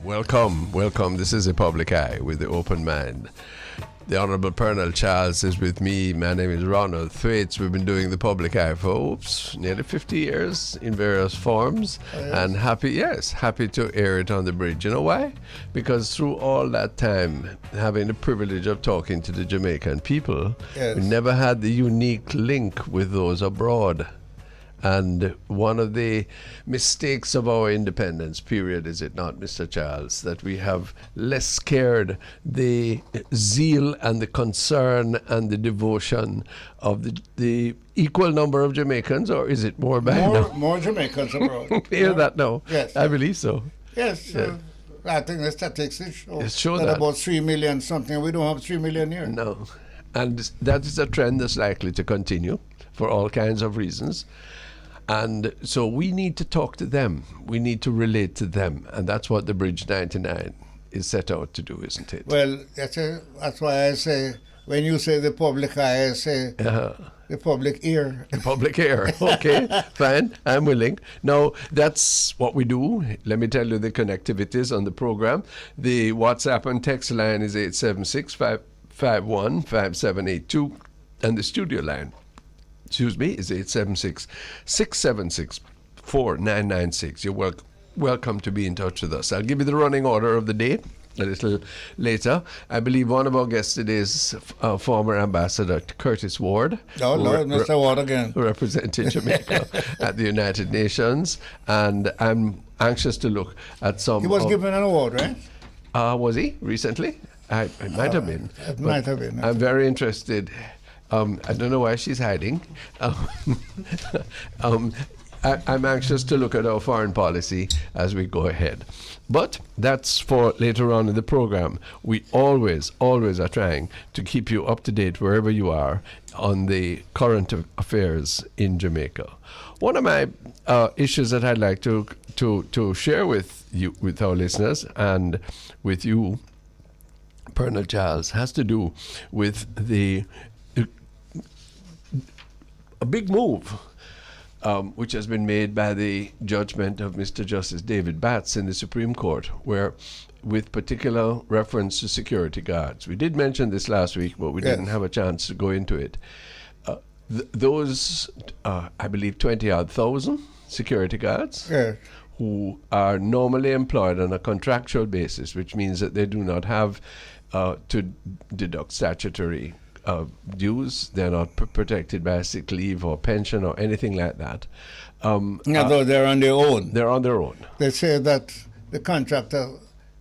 Welcome, welcome. This is a Public Eye with the Open Mind. The Honorable Pearnel Charles is with me. My name is Ronald Thwaites. We've been doing the Public Eye for nearly 50 years in various forms. Oh, yes. And happy to air it on the bridge. You know why? Because through all that time, having the privilege of talking to the Jamaican people, yes, we never had the unique link with those abroad. And one of the mistakes of our independence period, is it not, Mr. Charles, that we have less cared the zeal and the concern and the devotion of the equal number of Jamaicans, or is it more by now? More Jamaicans abroad. Hear that now? Yes. I believe so. Yes. I think the statistics show that about 3 million something. We don't have 3 million here. No. And that is a trend that's likely to continue for all kinds of reasons. And so we need to talk to them. We need to relate to them. And that's what the Bridge 99 is set out to do, isn't it? Well, that's why I say, when you say the public eye, I say the public ear. The public ear. Okay, fine. I'm willing. Now, that's what we do. Let me tell you the connectivities on the program. The WhatsApp and text line is 876-551-5782. And the studio line, is 876-676-4996. You're welcome to be in touch with us. I'll give you the running order of the day a little later. I believe one of our guests today is former Ambassador Curtis Ward. Oh, Lord, Mr. Ward again. Who represented Jamaica at the United Nations. And I'm anxious to look at some... He was given an award, right? Was he? Recently? It might have been. It might have been. I'm very interested... I don't know why she's hiding. I'm anxious to look at our foreign policy as we go ahead. But that's for later on in the program. We always are trying to keep you up to date wherever you are on the current affairs in Jamaica. One of my issues that I'd like to share with you, with our listeners, and with you, Pearnel Charles, has to do with a big move which has been made by the judgment of Mr. Justice David Batts in the Supreme Court, where, with particular reference to security guards. We did mention this last week, but we didn't have a chance to go into it. Those, I believe, 20-odd thousand security guards who are normally employed on a contractual basis, which means that they do not have to deduct statutory dues. They're not protected by sick leave or pension or anything like that. Although they're on their own. They're on their own. They say that the contractor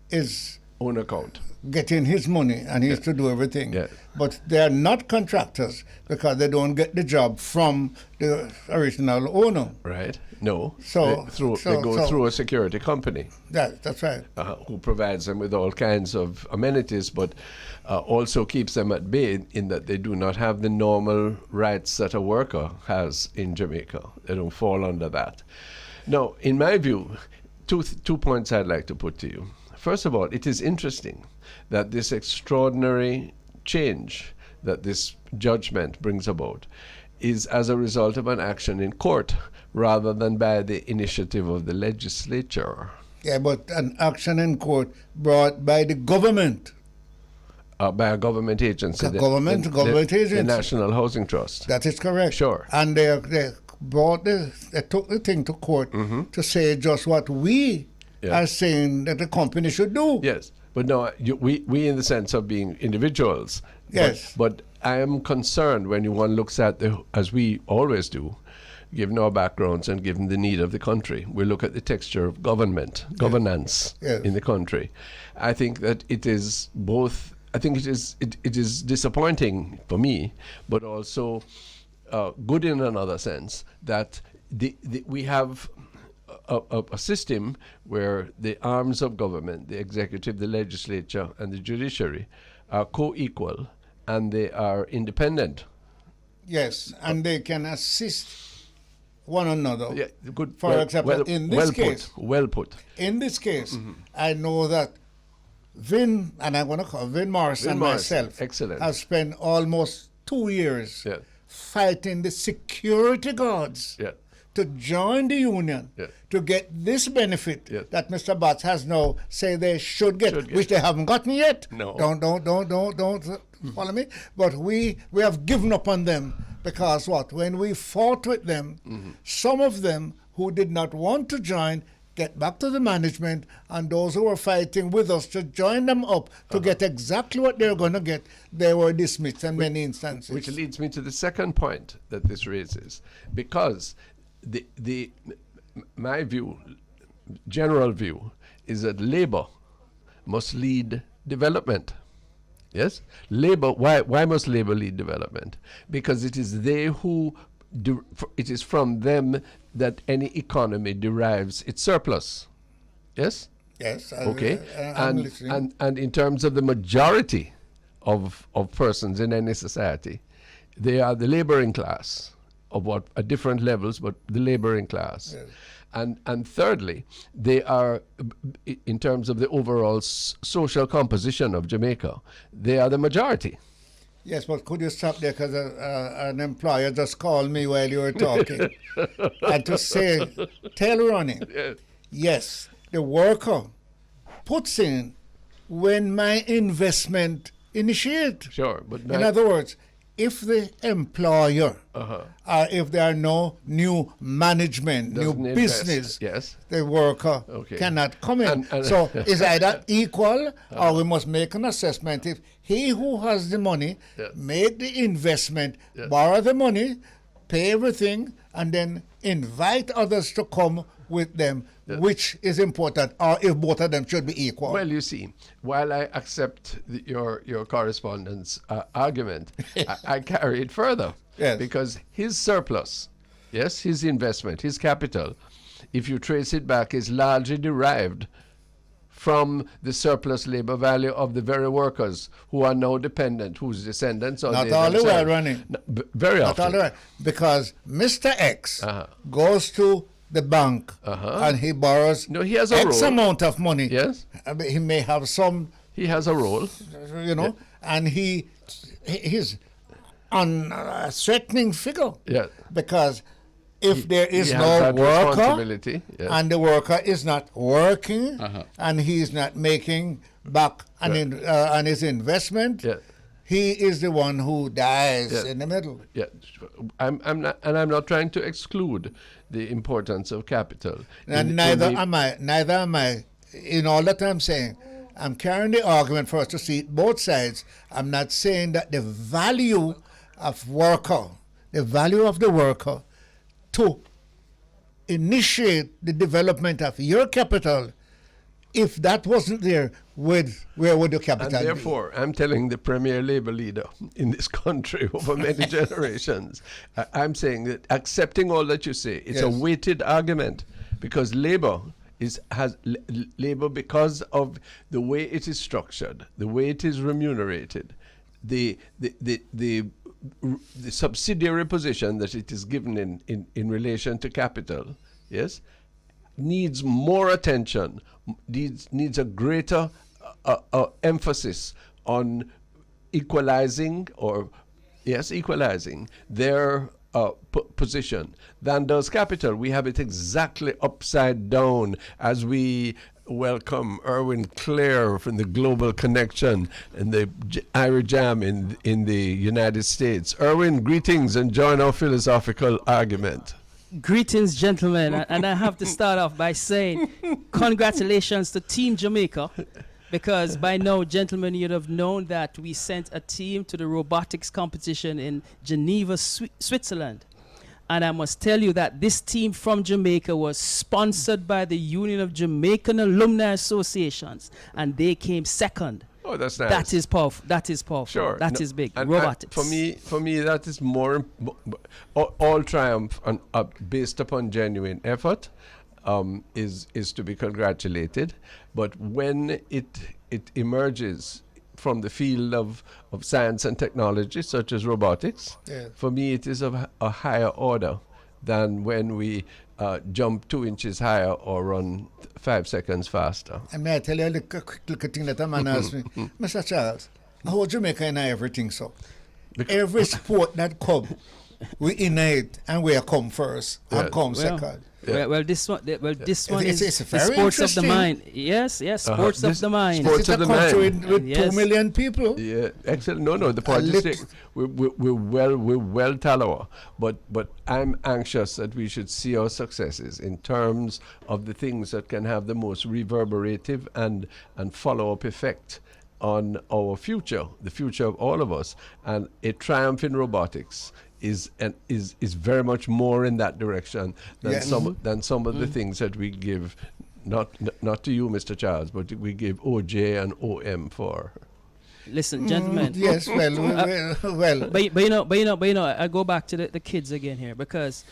is own account getting his money and he has to do everything. Yeah. But they are not contractors because they don't get the job from the original owner. Right. No. So they go through a security company. That's right. Who provides them with all kinds of amenities, but also keeps them at bay in that they do not have the normal rights that a worker has in Jamaica. They don't fall under that. Now, in my view, two points I'd like to put to you. First of all, it is interesting that this extraordinary change that this judgment brings about is as a result of an action in court rather than by the initiative of the legislature. Yeah, but an action in court brought by the government. By a government agency. Government agency. The National Housing Trust. That is correct. Sure. And they took the thing to court to say just what we are saying that the company should do. Yes. But no, we in the sense of being individuals. Yes. But I am concerned when one looks at as we always do, given our backgrounds and given the need of the country, we look at the texture of governance in the country. I think that it is both. I think it is disappointing for me, but also good in another sense that we have a system where the arms of government, the executive, the legislature, and the judiciary are co-equal and they are independent. Yes, and they can assist one another. Yeah, good. For example, in this case. Well put. In this case, I know that Vin, and I'm going to call Vin Morrison and myself, have spent almost 2 years fighting the security guards to join the union to get this benefit that Mr. Batts has now said they should get, which they haven't gotten yet. No. Don't follow me. But we have given up on them because what? When we fought with them, some of them who did not want to join get back to the management, and those who were fighting with us to join them up to get exactly what they're going to get, they were dismissed in many instances. Which leads me to the second point that this raises, because my view, general view, is that labor must lead development. Yes, labor. Why must labor lead development? Because it is they who. It is from them that any economy derives its surplus. Yes? Yes. Okay. And in terms of the majority of persons in any society, they are the laboring class of at different levels, but the laboring class. Yes. And thirdly, they are, in terms of the overall social composition of Jamaica, they are the majority. Yes, but could you stop there, because an employer just called me while you were talking and to say, tell Ronnie, yes, the worker puts in when my investment initiates. Sure, but in other words, if the employer, if there are no new management, new business, the worker cannot come in. So it's either equal or we must make an assessment. If he who has the money make the investment, borrow the money, pay everything, and then invite others to come with them, which is important, or if both of them should be equal. Well, you see, while I accept your correspondent's argument, I carry it further. Yes. Because his surplus, his investment, his capital, if you trace it back, is largely derived from the surplus labor value of the very workers who are now dependent, whose descendants are not all the way running. Very often. Not all the way. Because Mr. X goes to the bank and he borrows he has a X role. Amount of money. Yes. He may have some. He has a role. And he's on a threatening figure. Yeah. Because if there is no worker and the worker is not working and he's not making back on his investment, he is the one who dies in the middle. Yeah, I'm not trying to exclude the importance of capital. And neither am I. In all that I'm saying, I'm carrying the argument for us to see both sides. I'm not saying that the value of the worker to initiate the development of your capital, if that wasn't there, where would the capital be? And therefore, I'm telling the premier labor leader in this country over many generations, I'm saying that accepting all that you say, it's a weighted argument, because labor labor, because of the way it is structured, the way it is remunerated, the subsidiary position that it is given in relation to capital, needs more attention, needs a greater emphasis on equalizing their position than does capital. We have it exactly upside down as we welcome Erwin Clare from the Global Connection and the Ira Jam in the United States. Erwin, greetings, and join our philosophical argument. Greetings, gentlemen, and I have to start off by saying congratulations to Team Jamaica, because by now, gentlemen, you'd have known that we sent a team to the robotics competition in Geneva, Switzerland. And I must tell you that this team from Jamaica was sponsored by the Union of Jamaican Alumni Associations, and they came second. Oh, that's nice. That is powerful. Sure. That is big. And robotics. For me, that is more all triumph based upon genuine effort is to be congratulated. But when it emerges from the field of science and technology, such as robotics, for me it is of a higher order than when we jump 2 inches higher or run 5 seconds faster. And may I tell you a quick little thing that a man asked me, Mr. Charles, how Jamaica and everything so? Every sport that come we innate and we come first and come second. Well, this one is it's the sports of the mind. Yes, sports of the mind. Sports of the mind. With 2 million people. Yeah, excellent. No, the point is we're well tallow, but I'm anxious that we should see our successes in terms of the things that can have the most reverberative and follow-up effect on our future, the future of all of us. And a triumph in robotics is very much more in that direction than some of the things that we give, not to you, Mr. Charles, but we give OJ and OM for. Listen, gentlemen. Yes, well. But you know, I go back to the kids again here, because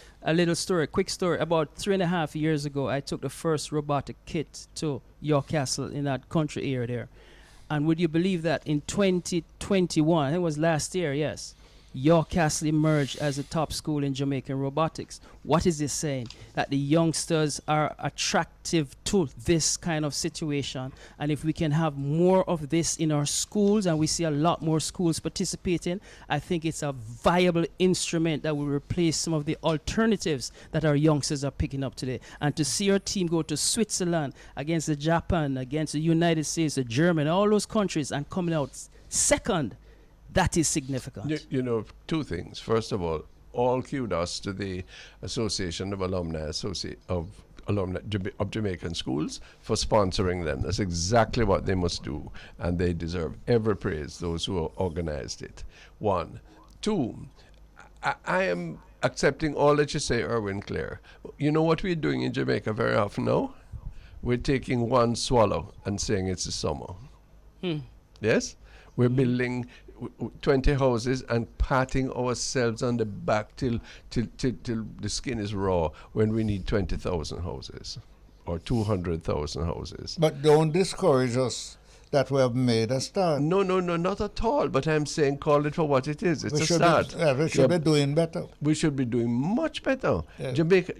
quick story. About 3.5 years ago, I took the first robotic kit to York Castle in that country area there. And would you believe that in 2021, it was last year, yes, York Castle emerged as a top school in Jamaican robotics. What is this saying? That the youngsters are attractive to this kind of situation. And if we can have more of this in our schools, and we see a lot more schools participating, I think it's a viable instrument that will replace some of the alternatives that our youngsters are picking up today. And to see our team go to Switzerland against the Japan, against the United States, the German, all those countries, and coming out second, that is significant. You know, two things. First of all kudos to the Association of Alumni of Jamaican Schools for sponsoring them. That's exactly what they must do, and they deserve every praise, those who organized it. One. Two, I am accepting all that you say, Erwin Clare. You know what we're doing in Jamaica very often now? We're taking one swallow and saying it's the summer. Yes? We're building 20 houses and patting ourselves on the back till the skin is raw, when we need 20,000 houses or 200,000 houses. But don't discourage us that we have made a start. No, not at all. But I'm saying call it for what it is. It's a start. We should be doing better. We should be doing much better. Yeah. Jamaica,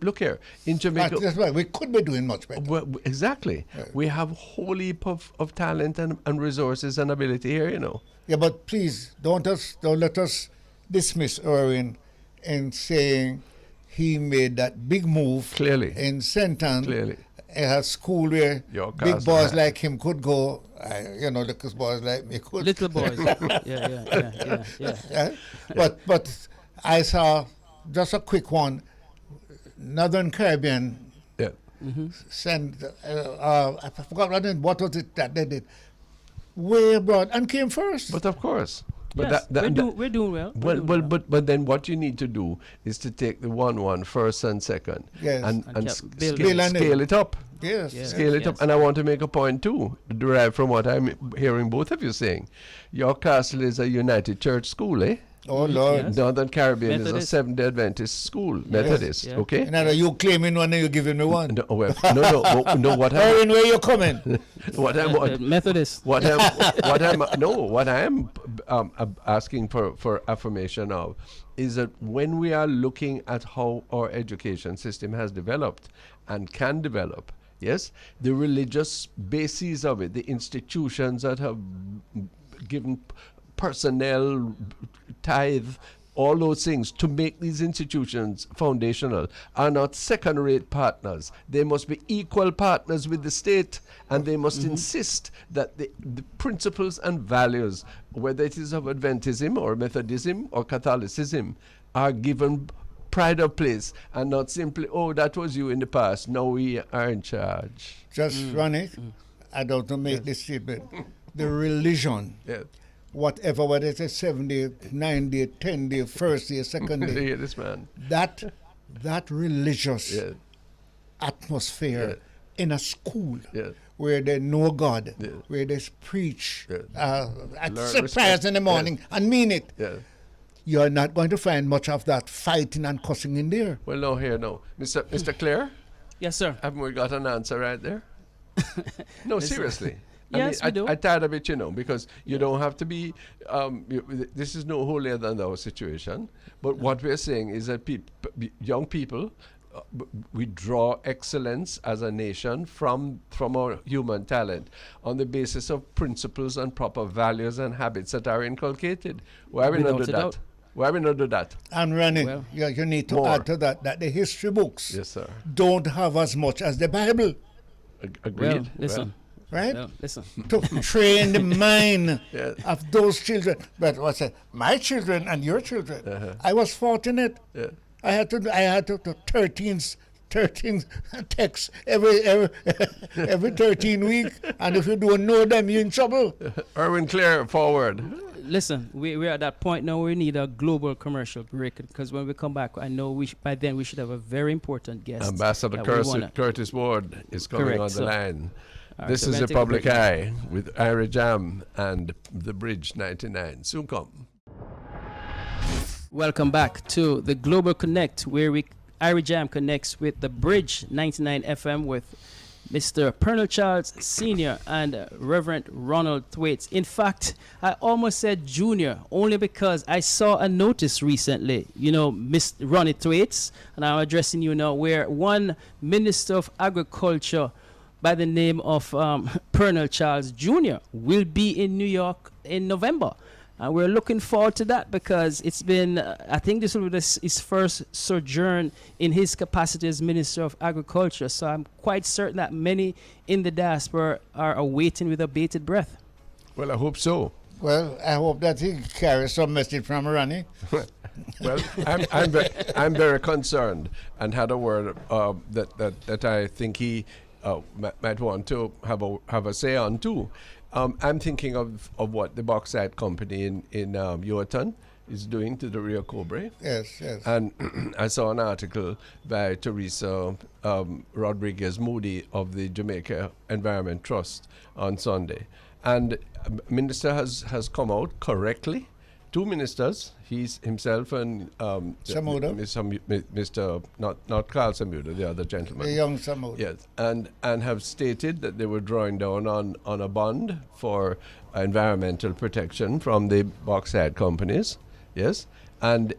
look here. In Jamaica... That's right. We could be doing much better. Well, exactly. Yeah. We have a whole heap of talent and resources and ability here, you know. Yeah, but please, don't let us dismiss Erwin in saying he made that big move clearly in Senton. Clearly. A school where big boys like him could go, little boys like me could. Little boys. Yeah. But I saw just a quick one. Northern Caribbean sent, I forgot what was it that they did. Way abroad and came first. But of course. But yes, we're doing well. But then what you need to do is to take the 1-1 first and second, and scale it up. Yes. Scale it up. And I want to make a point too, derived from what I'm hearing both of you saying. York Castle is a United Church school, eh? Oh Lord. Yes. Northern Caribbean Methodist. Is a Seventh-day Adventist school, Methodist. Yeah. Okay. And are you claiming one and you giving me one? No. What I'm where you coming? Methodist. What I am asking for affirmation of is that when we are looking at how our education system has developed and can develop, yes, the religious bases of it, the institutions that have given personnel, tithe, all those things to make these institutions foundational are not second-rate partners. They must be equal partners with the state, and they must insist that the principles and values, whether it is of Adventism or Methodism or Catholicism, are given pride of place, and not simply, that was you in the past, now we are in charge. Just run it. I don't know, make this statement. The religion. Yeah. Whatever, whether it's a 7 day, 9 day, 10 day, first day, second day. Yeah, this man. That religious atmosphere in a school where they know God, where they preach at prayers in the morning and mean it. Yeah. You're not going to find much of that fighting and cussing in there. Well, no, Mr. Clare? Yes, sir. Haven't we got an answer right there? No, seriously. Yes, we do. I'm tired of it, because you don't have to be, this is no holier than thou situation. But what we're saying is that young people, we draw excellence as a nation from our human talent on the basis of principles and proper values and habits that are inculcated. Why are we not doing that? Why we not do that? And Ronnie, you need to add to that the history books don't have as much as the Bible. Agreed. Well, listen. Right? No, listen. To train the mind of those children. But what's it? My children and your children. I was fortunate. I had to 13 texts every 13 weeks, and if you don't know them, you're in trouble. Erwin Clare, forward. Listen, we're at that point now where we need a global commercial break, because when we come back, I know by then we should have a very important guest. Ambassador Curtis Ward is coming on the line. This is a Public Eye with Ira Jam and The Bridge 99. Soon come. Welcome back to the Global Connect, where Ira Jam connects with The Bridge 99 FM with Mr. Pearnel Charles Sr. and Reverend Ronald Thwaites. In fact, I almost said Junior, only because I saw a notice recently, Mr. Ronnie Thwaites, and I'm addressing you now, where one Minister of Agriculture by the name of Pearnel Charles Jr. will be in New York in November. And we're looking forward to that, because it's been, I think this will be his first sojourn in his capacity as Minister of Agriculture. So I'm quite certain that many in the diaspora are awaiting with a bated breath. Well, I hope so. Well, I hope that he carries some message from Ronnie. Well, I'm very concerned, and had a word that I think he might want to have a say on too. I'm thinking of what the bauxite company in Yoaton is doing to the Rio Cobre. Yes. And I saw an article by Teresa Rodriguez Moody of the Jamaica Environment Trust on Sunday. And Minister has come out correctly. Two ministers, he's himself and Samuda. Mr. not Carl Samuda, the other gentleman. The young Samuda. Yes, and have stated that they were drawing down on a bond for environmental protection from the bauxite companies. Yes, and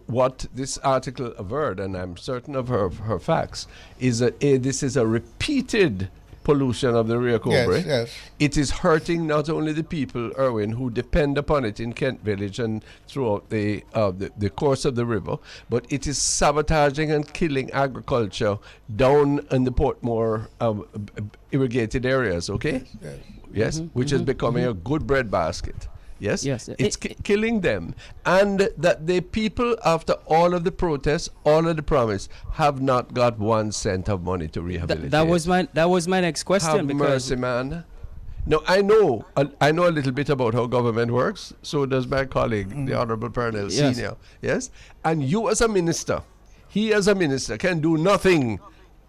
what this article averred, and I'm certain of her facts, is that this is a repeated pollution of the Rio Cobre. Yes. It is hurting not only the people, Erwin, who depend upon it in Kent Village and throughout the course of the river, but it is sabotaging and killing agriculture down in the Portmore irrigated areas, okay? Yes. Which is becoming a good breadbasket. Yes, it's killing them, and that the people, after all of the protests, all of the promise, have not got 1 cent of money to rehabilitate. That was my next question. Have mercy, man. No, I know a little bit about how government works. So does my colleague, the Honorable Pearnel Senior. Yes, and you as a minister, he as a minister can do nothing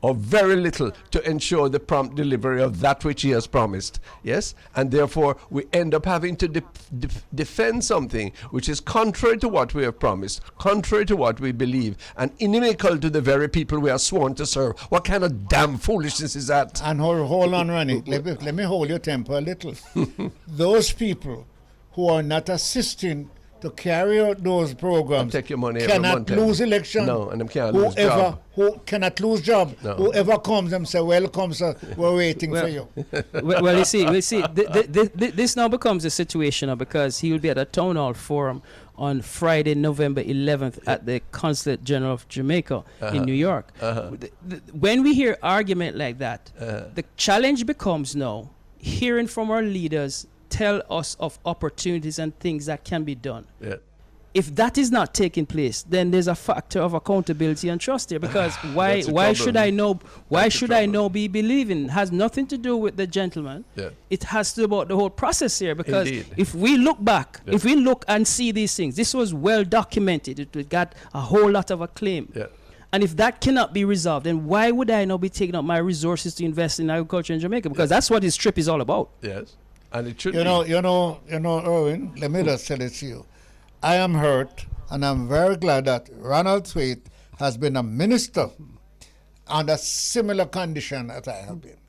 or very little to ensure the prompt delivery of that which he has promised. Yes? And therefore, we end up having to defend something which is contrary to what we have promised, contrary to what we believe, and inimical to the very people we are sworn to serve. What kind of damn foolishness is that? And hold on, Ronnie. Let me hold your temper a little. Those people who are not assisting to carry out those programs take your money cannot lose election. No, and them can't lose job. Who cannot lose job. No. Whoever comes and say, welcome, sir, we're waiting for you. Well, you see, this now becomes a situation because he will be at a town hall forum on Friday, November 11th at the Consulate General of Jamaica in New York. When we hear argument like that, the challenge becomes now hearing from our leaders tell us of opportunities and things that can be done. Yeah. If that is not taking place, then there's a factor of accountability and trust here. Because why should I know? Why should I know be believing? It has nothing to do with the gentleman. Yeah. It has to do about the whole process here. Because if we look back, if we look and see these things, this was well documented. It got a whole lot of acclaim. Yeah. And if that cannot be resolved, then why would I not be taking up my resources to invest in agriculture in Jamaica? Because that's what his trip is all about. Yes. And it should you know, Erwin, let me just tell it to you. I am hurt, and I'm very glad that Ronald Thwaites has been a minister under similar condition that I have been.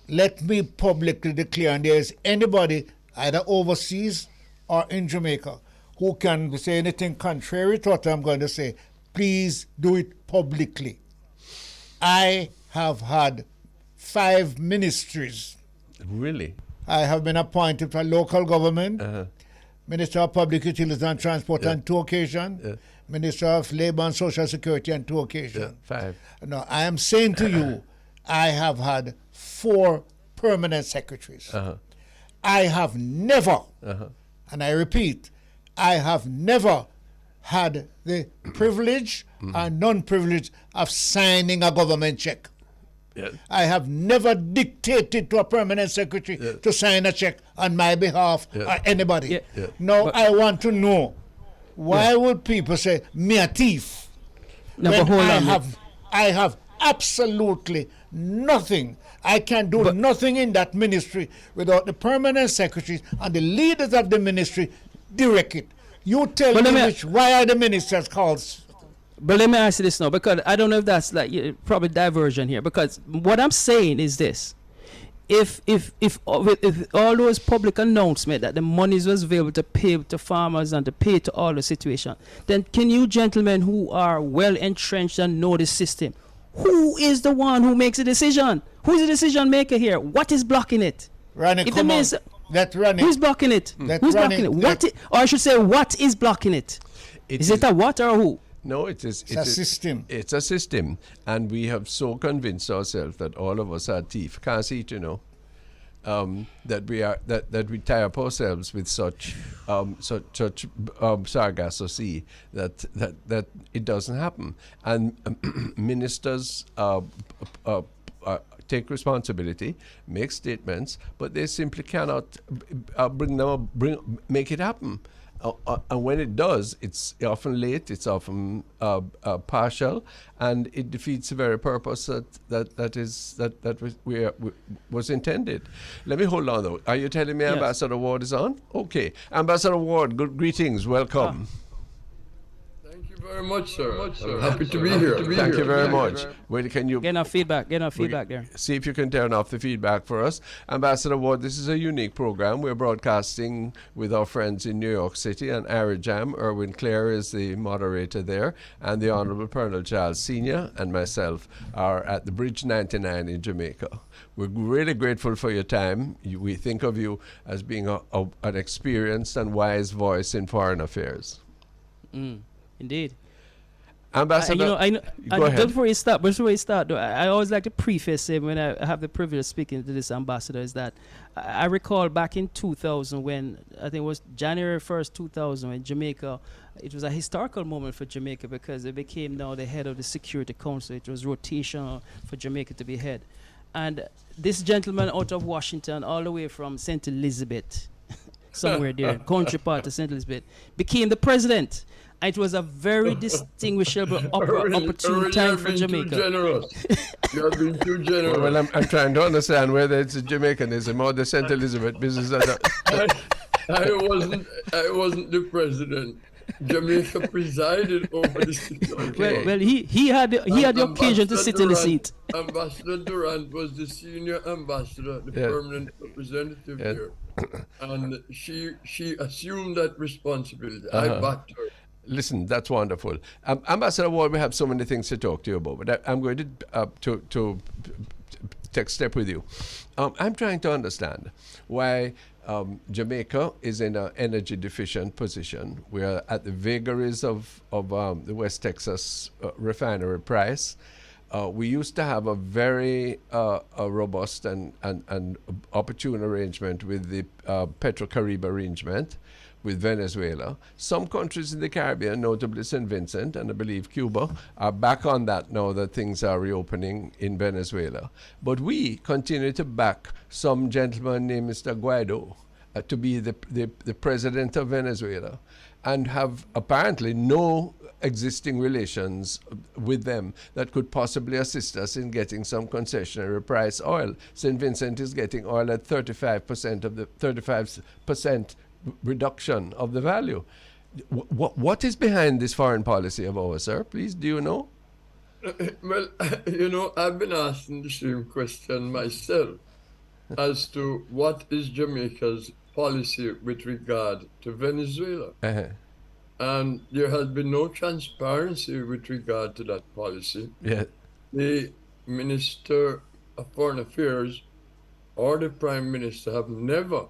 Let me publicly declare, and there is anybody, either overseas or in Jamaica, who can say anything contrary to what I'm going to say, please do it publicly. I have had 5 ministries. Really? I have been appointed for local government, Minister of Public Utilities and Transport on 2 occasions, Minister of Labor and Social Security on 2 occasions. 5. No, I am saying to you, I have had 4 permanent secretaries. I have never, and I repeat, I have never had the privilege or non-privilege of signing a government check. I have never dictated to a permanent secretary to sign a check on my behalf or anybody. Now I want to know, why would people say, me a thief? No, when but hold on, I have absolutely nothing. I can do nothing in that ministry without the permanent secretaries and the leaders of the ministry direct it. You tell me why are the ministers called? But let me ask you this now, because I don't know if that's like probably diversion here. Because what I'm saying is this: if all those public announcements that the monies was available to pay to farmers and to pay to all the situation, then can you gentlemen who are well entrenched and know the system, who is the one who makes the decision? Who is the decision maker here? What is blocking it? Ronnie, come on. That Ronnie. Who's blocking it? Who's blocking it? Or I should say, what is blocking it? Is it a what or a who? No, it's a system. It's a system, and we have so convinced ourselves that all of us are thieves. Can't see it, that we are that we tie up ourselves with such sargassy that it doesn't happen, and ministers take responsibility, make statements, but they simply cannot make it happen. And when it does, it's often late, it's often partial, and it defeats the very purpose that was intended. Let me hold on though. Are you telling me yes. Ambassador Ward is on? Okay, Ambassador Ward, good greetings, welcome. Thank you very much, sir. I'm happy to be here. Thank you very much. Wait, can you get our feedback? Get our feedback there. See if you can turn off the feedback for us. Ambassador Ward, this is a unique program. We're broadcasting with our friends in New York City and Arijam. Erwin Clare is the moderator there, and the Honorable Pearnel Charles Sr. and myself are at the Bridge 99 in Jamaica. We're really grateful for your time. We think of you as being an experienced and wise voice in foreign affairs. Indeed. Ambassador, go ahead. Before you start, though, I always like to preface it when I have the privilege of speaking to this ambassador, is that I recall back in 2000 when, I think it was January 1st, 2000, when Jamaica, it was a historical moment for Jamaica because it became now the head of the Security Council. It was rotational for Jamaica to be head. And this gentleman out of Washington, all the way from St. Elizabeth, somewhere there, country part of St. Elizabeth, became the president. It was a very distinguishable opportune time for Jamaica. You have been too generous. Well, I'm trying to understand whether it's a Jamaicanism or the St. Elizabeth business. I wasn't the president. Jamaica presided over the situation. Well, he had the occasion to sit in the seat. Ambassador Durant was the senior ambassador, the permanent representative here, and she assumed that responsibility. I backed her. Listen, that's wonderful. Ambassador Ward, we have so many things to talk to you about, but I'm going to take a step with you. I'm trying to understand why Jamaica is in an energy deficient position. We are at the vagaries of the West Texas refinery price. We used to have a very robust and opportune arrangement with the Petro-Carib arrangement with Venezuela. Some countries in the Caribbean, notably St. Vincent and I believe Cuba, are back on that now that things are reopening in Venezuela. But we continue to back some gentleman named Mr. Guaido to be the president of Venezuela and have apparently no existing relations with them that could possibly assist us in getting some concessionary price oil. St. Vincent is getting oil at 35% of the 35% reduction of the value. What is behind this foreign policy of ours, sir? Please, do you know? Well, I've been asking the same question myself as to what is Jamaica's policy with regard to Venezuela. And there has been no transparency with regard to that policy. The Minister of Foreign Affairs or the Prime Minister have never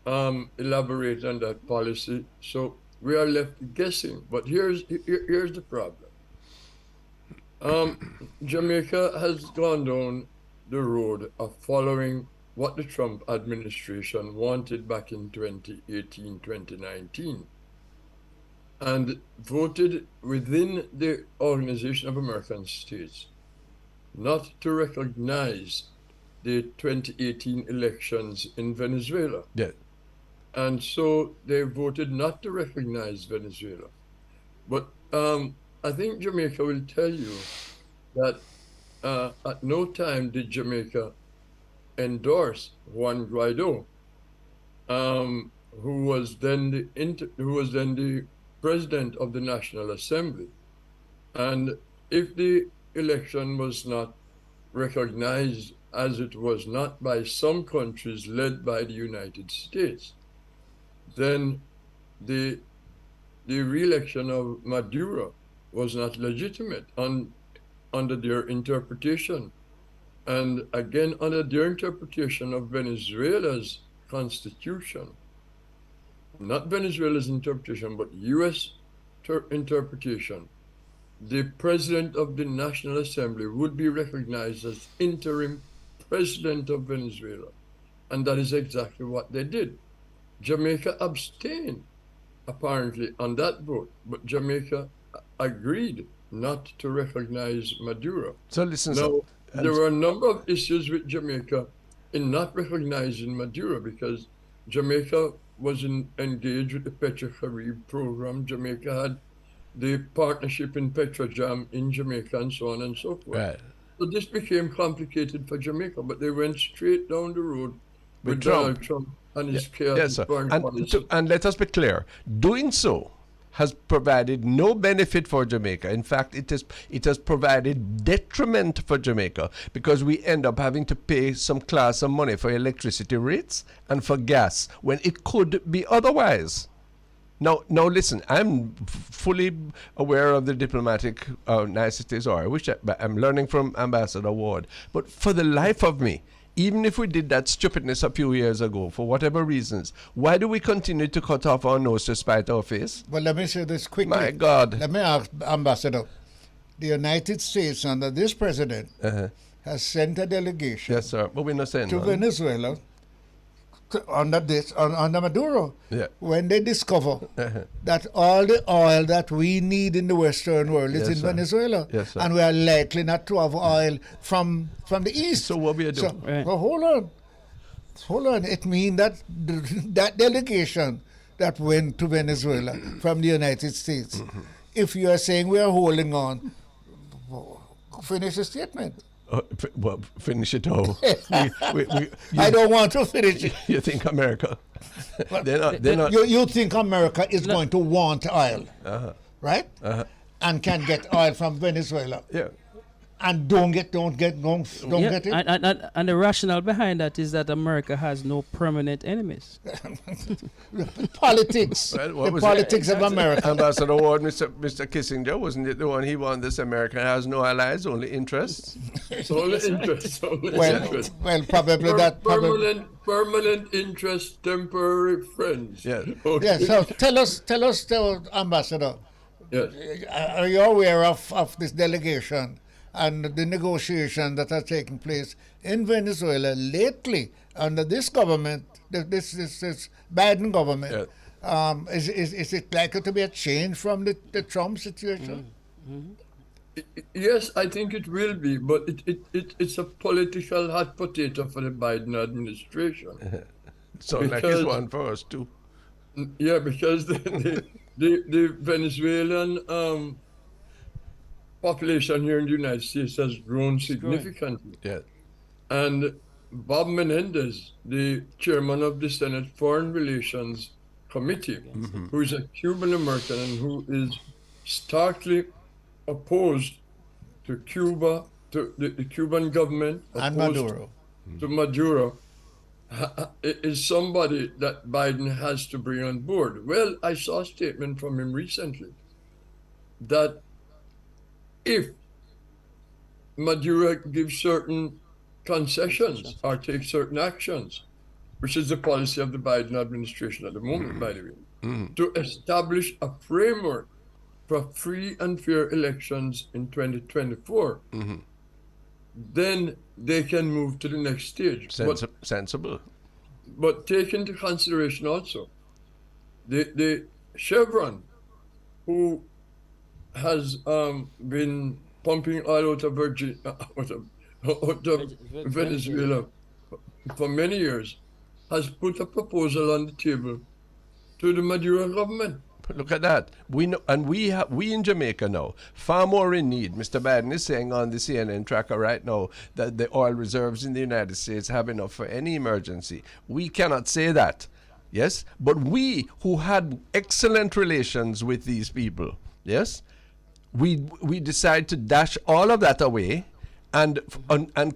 elaborate on that policy. So we are left guessing. But here's the problem. Jamaica has gone down the road of following what the Trump administration wanted back in 2018, 2019, and voted within the Organization of American States not to recognize the 2018 elections in Venezuela. Yeah. And so they voted not to recognize Venezuela. But I think Jamaica will tell you that at no time did Jamaica endorse Juan Guaido, who was then the president of the National Assembly. And if the election was not recognized, as it was not by some countries led by the United States, then the re-election of Maduro was not legitimate under their interpretation. And again, under their interpretation of Venezuela's constitution, not Venezuela's interpretation, but U.S. interpretation, the president of the National Assembly would be recognized as interim president of Venezuela. And that is exactly what they did. Jamaica abstained, apparently, on that vote, but Jamaica agreed not to recognize Maduro. So listen, now, there were a number of issues with Jamaica in not recognizing Maduro, because Jamaica was engaged with the Petro-Carib program. Jamaica had the partnership in Petrojam in Jamaica, and so on and so forth. Right. So this became complicated for Jamaica, but they went straight down the road with Donald Trump and his chaotic foreign policy. And let us be clear, doing so has provided no benefit for Jamaica. In fact, it has provided detriment for Jamaica, because we end up having to pay some class of money for electricity rates and for gas when it could be otherwise. Now listen, I'm fully aware of the diplomatic niceties, which I'm learning from Ambassador Ward. But for the life of me, even if we did that stupidness a few years ago, for whatever reasons, why do we continue to cut off our nose to spite our face? Well, let me say this quickly. My God. Let me ask, Ambassador. The United States, under this president, has sent a delegation yes, sir. But we're not saying to Venezuela under Maduro, when they discover that all the oil that we need in the Western world is in Venezuela, and we are likely not to have oil from the east. So what we are doing? Well, hold on. It means that that delegation that went to Venezuela from the United States, if you are saying we are holding on, finish the statement. Well, finish it all. I don't want to finish it. You think America? They're not. You think America is going to want oil, right? And can get oil from Venezuela? Yeah. And don't get it. And the rationale behind that is that America has no permanent enemies. Politics. Well, the politics of America. Ambassador Ward, Mr. Kissinger, wasn't it the one he won this? America has no allies, only interests. Only interests. Well, probably that. Permanent interest, temporary friends. Yeah. Okay. Yeah. So tell us, Ambassador. Yes. Are you aware of this delegation and the negotiations that are taking place in Venezuela lately under this government, this Biden government? Is it likely to be a change from the Trump situation? Yes, I think it will be, but it's a political hot potato for the Biden administration. So like it's one for us too. Yeah, because the Venezuelan population here in the United States has grown significantly. Yeah. And Bob Menendez, the chairman of the Senate Foreign Relations Committee, who is a Cuban American and who is starkly opposed to Cuba, to the Cuban government, and Maduro. To Maduro, is somebody that Biden has to bring on board. Well, I saw a statement from him recently that if Maduro gives certain concessions or takes certain actions, which is the policy of the Biden administration at the moment, by the way, to establish a framework for free and fair elections in 2024, then they can move to the next stage. Sensible. But take into consideration also the Chevron, who has been pumping oil out of Venezuela for many years, has put a proposal on the table to the Maduro government. Look at that. We know, and we in Jamaica know far more in need. Mr. Biden is saying on the CNN tracker right now that the oil reserves in the United States have enough for any emergency. We cannot say that, yes? But we who had excellent relations with these people, yes? We decide to dash all of that away and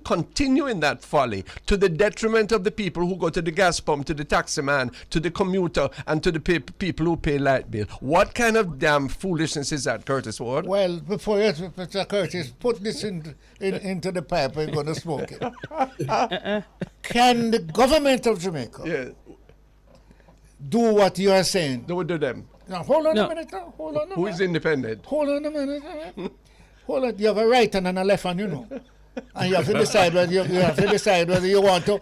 continue in that folly to the detriment of the people who go to the gas pump, to the taxi man, to the commuter, and to the people who pay light bill. What kind of damn foolishness is that, Curtis Ward? Well, before you, Mr. Curtis, put this into the pipe, we're going to smoke it. Can the government of Jamaica do what you are saying? Do it to them. Now, hold on a minute. Hold on a minute. Who is independent? Hold on a minute. Hold on. You have a right hand and a left hand, you know. And you have to decide whether you want to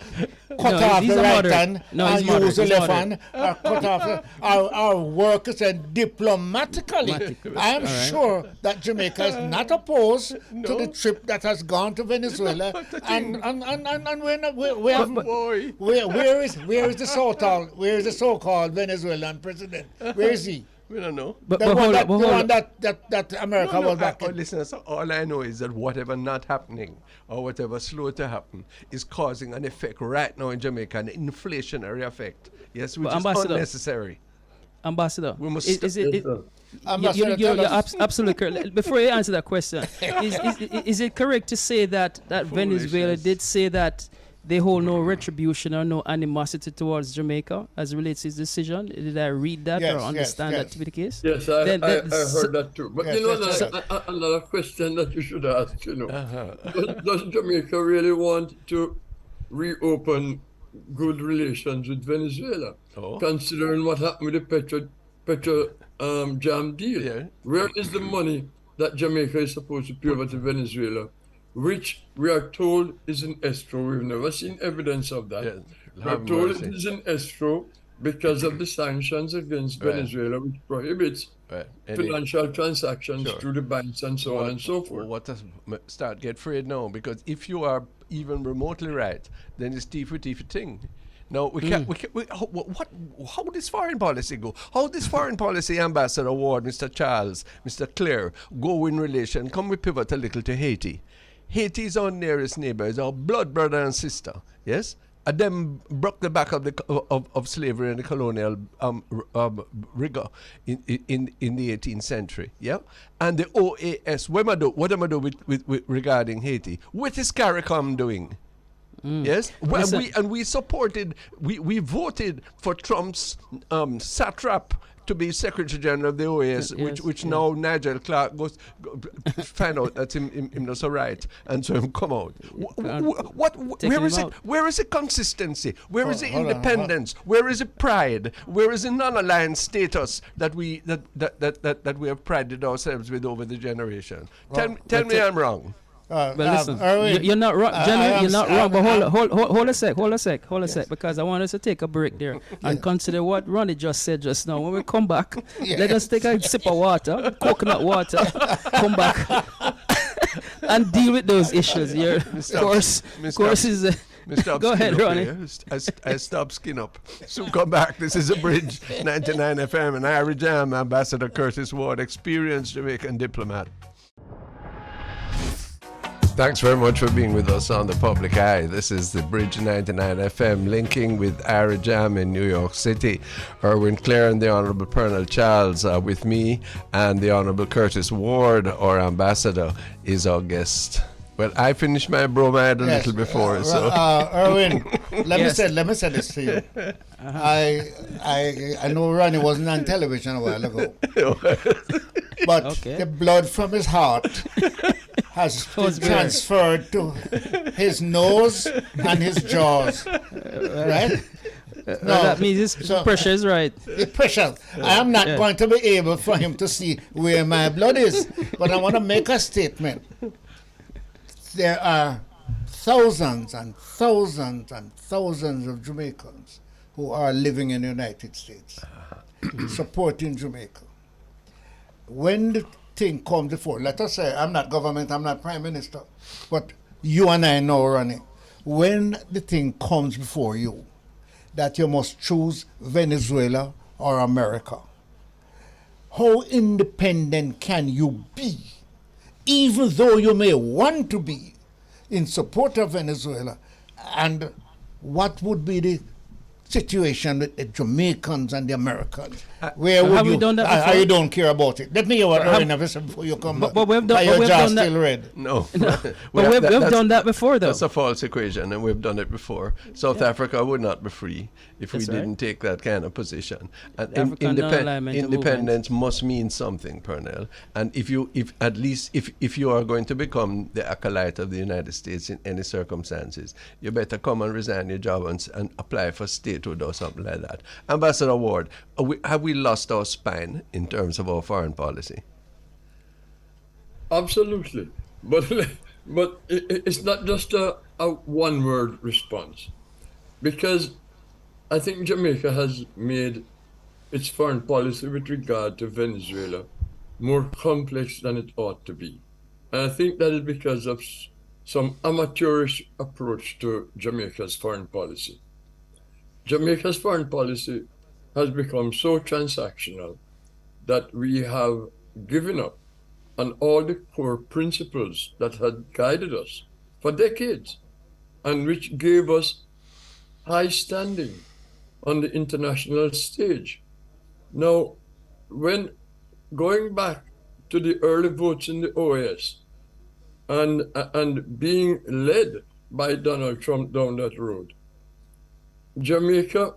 cut off the right hand and use the left hand, or cut off our work diplomatically. I am sure that Jamaica is not opposed to the trip that has gone to Venezuela. and we have where is the so-called Venezuelan president? Where is he? We don't know. But the one that America was backing. Listen, so all I know is that whatever not happening or whatever slow to happen is causing an effect right now in Jamaica, an inflationary effect. Yes, which is unnecessary. Ambassador, we must you're absolutely correct. Before you answer that question, is it correct to say that Venezuela did say that they hold no retribution or no animosity towards Jamaica as it relates to his decision? Did I read that or understand that to be the case? Yes, I heard that too. But another question that you should ask, does Jamaica really want to reopen good relations with Venezuela, considering what happened with the Petro jam deal? Yeah. Where is the money that Jamaica is supposed to pay over to Venezuela, which we are told is in escrow? We've never seen evidence of that. We are told it is in escrow because of the sanctions against Venezuela, which prohibits financial transactions through the banks and so on and so forth. What does start get afraid now? Because if you are even remotely right, then it's thief thing. No, how does foreign policy go? How does foreign policy Ambassador Ward, Mr. Charles, Mr. Clare, go in relation? Come we pivot a little to Haiti. Haiti is our nearest neighbor, is our blood brother and sister, yes? And them broke the back of slavery and the colonial rigor in the 18th century, yeah? And the OAS, what am I do with regarding Haiti? What is CARICOM doing? Yes, we supported, we voted for Trump's satrap to be Secretary General of the OAS, which now Nigel Clark goes find out that him not so right, and so him come out. Where is the consistency? Where is the independence? Where is the pride? Where is the non-aligned status that we have prided ourselves with over the generation? Tell me I'm wrong. But listen, you're not wrong, General. You're not wrong. But hold a sec, because I want us to take a break there and consider what Ronnie just said just now. When we come back, let us take a sip of water, coconut water, come back and deal with those issues. Here, course is. Go ahead, Ronnie. I stop skin up. So come back. This is a Bridge 99 FM and Ira Jam, Ambassador Curtis Ward, experienced Jamaican diplomat. Thanks very much for being with us on The Public Eye. This is the Bridge 99 FM linking with Ira Jam in New York City. Erwin Clare and the Honourable Pearnel Charles are with me, and the Honourable Curtis Ward, our ambassador, is our guest. Well, I finished my bromide a little before, so. Erwin, let me say this to you. I know Ronnie wasn't on television a while ago, but the blood from his heart has been transferred to his nose and his jaws, right? No, that means pressure is right. The pressure. I am not going to be able for him to see where my blood is. But I want to make a statement. There are thousands and thousands and thousands of Jamaicans who are living in the United States, supporting Jamaica. When the thing comes before, let us say, I'm not government, I'm not prime minister, but you and I know, Ronnie, when the thing comes before you, that you must choose Venezuela or America, how independent can you be, even though you may want to be in support of Venezuela? And what would be the situation with the Jamaicans and the Americans? Where would have you, we done that before? you don't care about it? Let me hear what Lorena said before you come back. But we've done, your jaw done that. still red. No. But we've done that before, though. That's a false equation, and we've done it before. South Africa would not be free if we didn't take that kind of position. And independence must mean something, Pearnel. And if you are going to become the acolyte of the United States in any circumstances, you better come and resign your job and apply for statehood or something like that. Ambassador Ward, have we lost our spine in terms of our foreign policy? Absolutely. But it's not just a one-word response. Because I think Jamaica has made its foreign policy with regard to Venezuela more complex than it ought to be. And I think that is because of some amateurish approach to Jamaica's foreign policy. Jamaica's foreign policy has become so transactional that we have given up on all the core principles that had guided us for decades and which gave us high standing on the international stage. Now, when going back to the early votes in the OAS and being led by Donald Trump down that road, Jamaica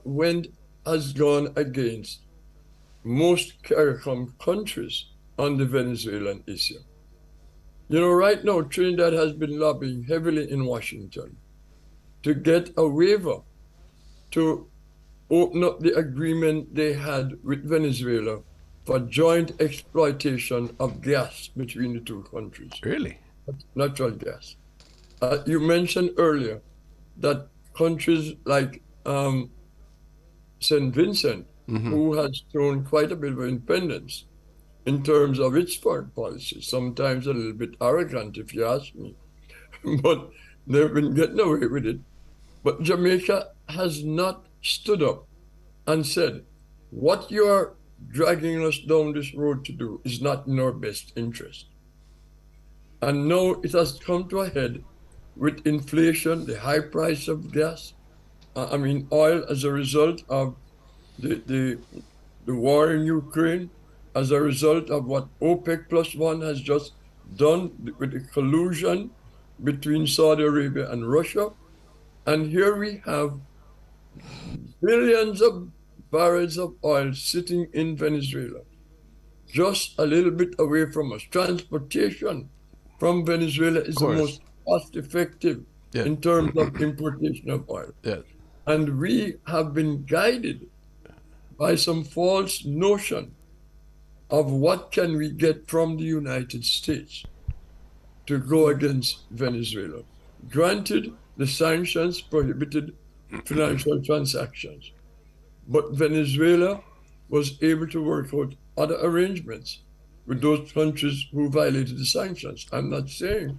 has gone against most CARICOM countries on the Venezuelan issue. You know, right now, Trinidad has been lobbying heavily in Washington to get a waiver to open up the agreement they had with Venezuela for joint exploitation of gas between the two countries. Really? Natural gas. You mentioned earlier that countries like St. Vincent, who has shown quite a bit of independence in terms of its foreign policy, sometimes a little bit arrogant, if you ask me, but they've been getting away with it. But Jamaica has not stood up and said, what you're dragging us down this road to do is not in our best interest. And now it has come to a head with inflation, the high price of gas, oil, as a result of the war in Ukraine, as a result of what OPEC +1 has just done with the collusion between Saudi Arabia and Russia. And here we have billions of barrels of oil sitting in Venezuela, just a little bit away from us. Transportation from Venezuela is the most cost-effective in terms of importation of oil. Yes. And we have been guided by some false notion of what can we get from the United States to go against Venezuela. Granted, the sanctions prohibited financial transactions, but Venezuela was able to work out other arrangements with those countries who violated the sanctions. I'm not saying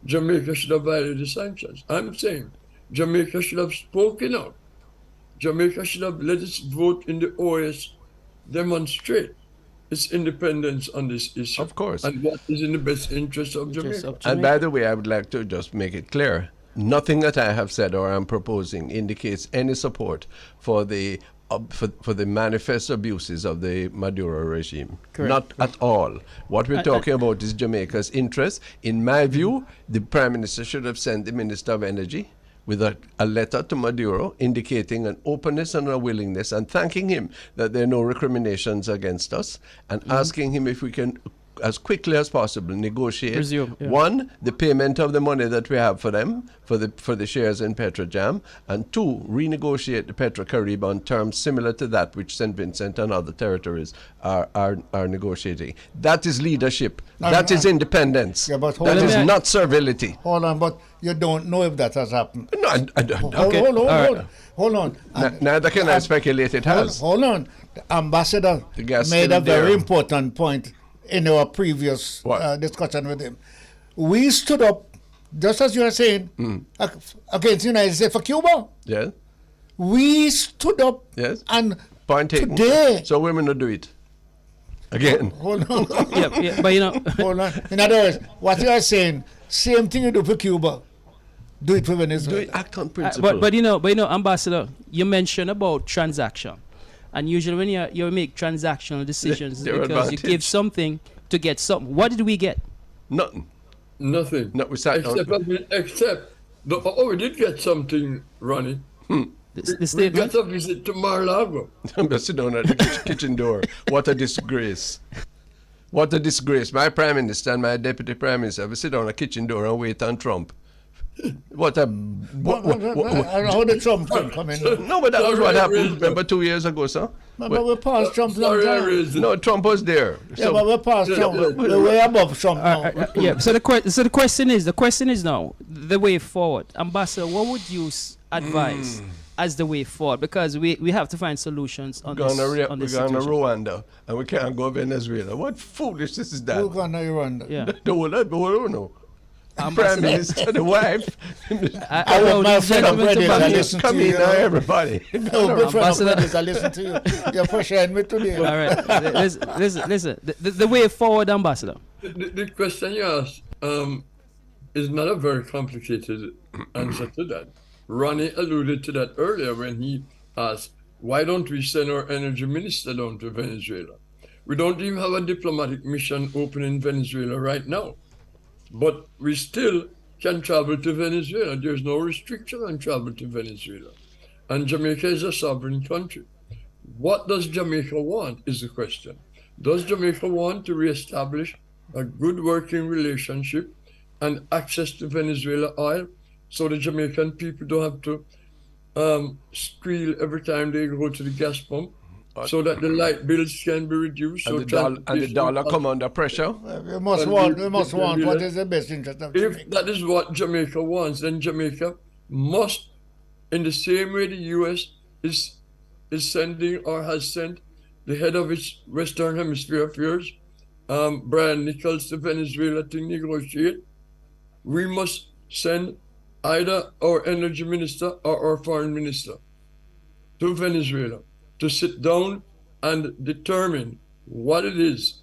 Jamaica should have violated the sanctions. I'm saying Jamaica should have spoken out. Jamaica should have let its vote in the OAS demonstrate its independence on this issue. Of course. And what is in the best interest of Jamaica. And by the way, I would like to just make it clear, nothing that I have said or am proposing indicates any support for the manifest abuses of the Maduro regime. Correct. Not at all. What we're talking about is Jamaica's interest. In my view, the Prime Minister should have sent the Minister of Energy with a letter to Maduro indicating an openness and a willingness and thanking him that there are no recriminations against us and asking him if we can as quickly as possible negotiate Resume, one, the payment of the money that we have for them for the shares in Petrojam, and two, renegotiate the Petro-Carib on terms similar to that which St. Vincent and other territories are negotiating. That is leadership. That is independence. Yeah, but that is not servility. Hold on, but you don't know if that has happened. No, I don't. Hold on. Neither can I speculate it has. Hold on. The ambassador made a very important point in our previous discussion with him. We stood up, just as you are saying, against the United States for Cuba. Yes. We stood up and point taken. Today. So women will do it. Again. Hold on. yeah, but you know. Hold on. In other words, what you are saying, same thing you do for Cuba. Do it for Venezuela. Do it, act on principle. But you know, Ambassador, you mentioned about transaction. And usually when you make transactional decisions, because advantage. You give something to get something. What did we get? Nothing. Nothing. No, we sat except we did get something, Ronnie. We got a visit to Mar-a-Lago. I'm sit down at the kitchen door. What a disgrace. What a disgrace. My Prime Minister and my Deputy Prime Minister will sit down at the kitchen door and wait on Trump. What a... how did Trump come in? No, but that was what happened, remember, 2 years ago, sir? But we're past Trump long time. No, Trump was there. Yeah, but we're past Trump. We're way above Trump now. So the question is now, the way forward. Ambassador, what would you advise as the way forward? Because we have to find solutions on this situation. We're going to Rwanda, and we can't go Venezuela. What foolishness is that? We're going to Rwanda. Yeah. Don't know. Prime Minister, the wife. I want my friend of Reddit to listen to you. Everybody. No, my friend of Reddit to listen to you. You're pressuring me today. All right. Listen. The way forward, Ambassador. The question you asked is not a very complicated answer to that. Ronnie alluded to that earlier when he asked, why don't we send our energy minister down to Venezuela? We don't even have a diplomatic mission open in Venezuela right now. But we still can travel to Venezuela. There's no restriction on travel to Venezuela. And Jamaica is a sovereign country. What does Jamaica want is the question. Does Jamaica want to reestablish a good working relationship and access to Venezuela oil so the Jamaican people don't have to squeal every time they go to the gas pump? So that the light bills can be reduced. And the dollar come under pressure. We must want what is the best interest of Jamaica. If that is what Jamaica wants, then Jamaica must, in the same way the U.S. is sending or has sent the head of its Western Hemisphere affairs, Brian Nichols, to Venezuela to negotiate, we must send either our energy minister or our foreign minister to Venezuela to sit down and determine what it is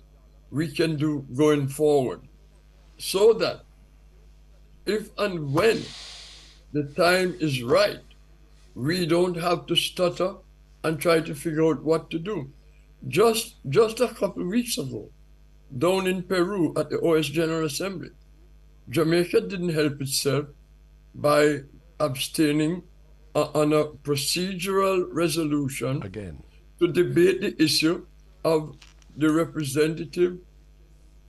we can do going forward, so that if and when the time is right, we don't have to stutter and try to figure out what to do. Just a couple of weeks ago, down in Peru at the OS General Assembly, Jamaica didn't help itself by abstaining on a procedural resolution again to debate the issue of the representative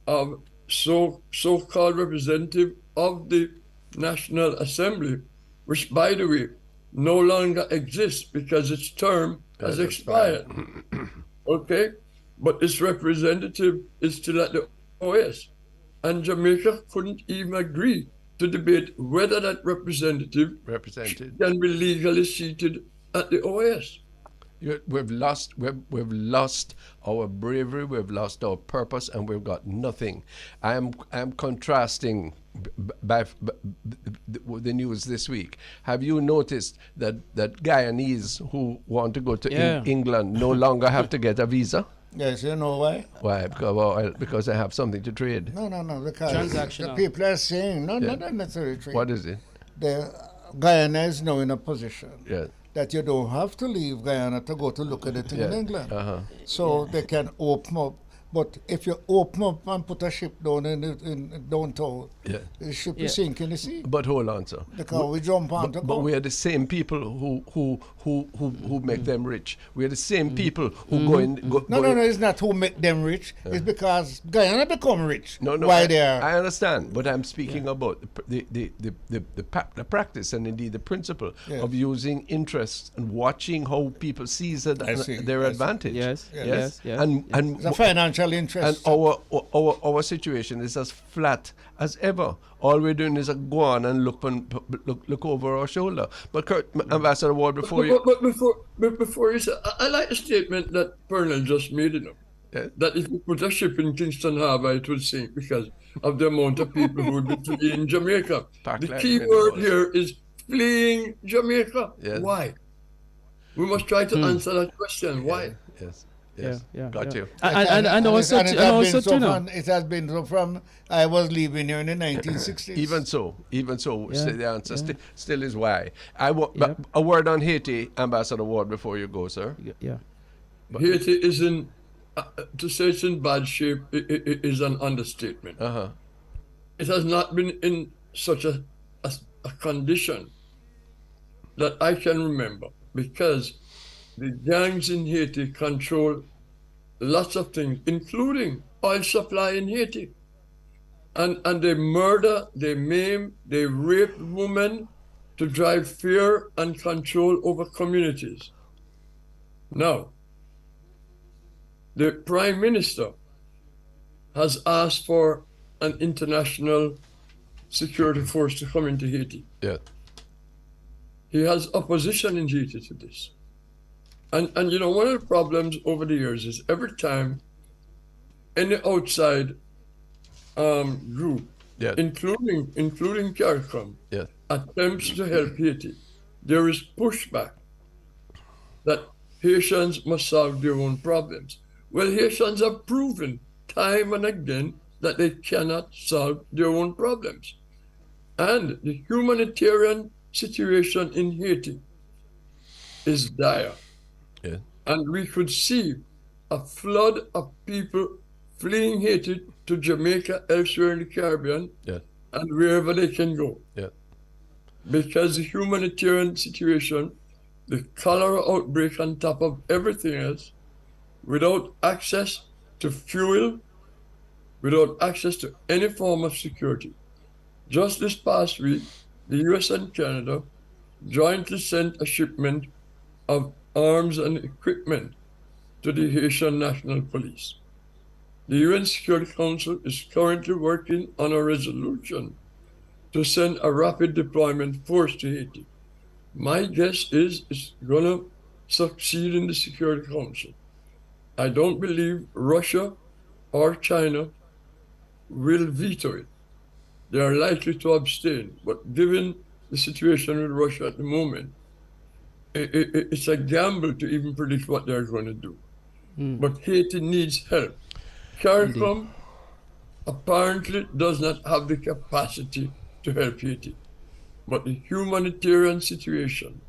of so-called representative of the National Assembly, which, by the way, no longer exists because its term has expired. Okay, but its representative is still at the OS, and Jamaica couldn't even agree to debate whether that representative can be legally seated at the OAS. We've lost our bravery, we've lost our purpose, and we've got nothing. I am contrasting by the news this week. Have you noticed that Guyanese who want to go to England no longer have to get a visa? Yes, you know why? Why? Because I have something to trade. No. Because the people are saying, not necessarily trade. What is it? The Guyana is now in a position Yes. that you don't have to leave Guyana to go to look at it in England. So they can open up But if you open up and put a ship down in downtown, the ship is sinking in the sea. But hold on, sir. Because we jump on to go. But we are the same people who make them rich. We are the same people who go in. No, it's not who make them rich. It's because Guyana become rich. No, Why they are. I understand, but I'm speaking about the practice and indeed the principle of using interest and watching how people seize their advantage. Yes. And the financial interest. And our situation is as flat as ever. All we're doing is go on and look over our shoulder. But Ambassador Ward, before you say, I like a statement that Pearnel just made, that if you put a ship in Kingston Harbour, it would sink because of the amount of people who would be fleeing Jamaica. The key word here is fleeing Jamaica. Yes. Why? We must try to answer that question. Why? Yes. Got you. And also it has been so from I was leaving here in the 1960s. Even so, the answer still is why. A word on Haiti, Ambassador Ward, before you go, sir. Haiti is to say it's in bad shape is an understatement. It has not been in such a condition that I can remember, because the gangs in Haiti control lots of things, including oil supply in Haiti. And they murder, they maim, they rape women to drive fear and control over communities. Now, the Prime Minister has asked for an international security force to come into Haiti. Yeah. He has opposition in Haiti to this. And one of the problems over the years is every time any outside group, including CARICOM, attempts to help Haiti, there is pushback that Haitians must solve their own problems. Well, Haitians have proven time and again that they cannot solve their own problems. And the humanitarian situation in Haiti is dire. Yeah. And we could see a flood of people fleeing Haiti to Jamaica, elsewhere in the Caribbean, and wherever they can go. Yeah. Because the humanitarian situation, the cholera outbreak on top of everything else, without access to fuel, without access to any form of security. Just this past week, the US and Canada jointly sent a shipment of arms and equipment to the Haitian National Police. The UN Security Council is currently working on a resolution to send a rapid deployment force to Haiti. My guess is it's going to succeed in the Security Council. I don't believe Russia or China will veto it. They are likely to abstain, but given the situation with Russia at the moment, it's a gamble to even predict what they're going to do. But Haiti needs help. CARICOM apparently does not have the capacity to help Haiti. But the humanitarian situation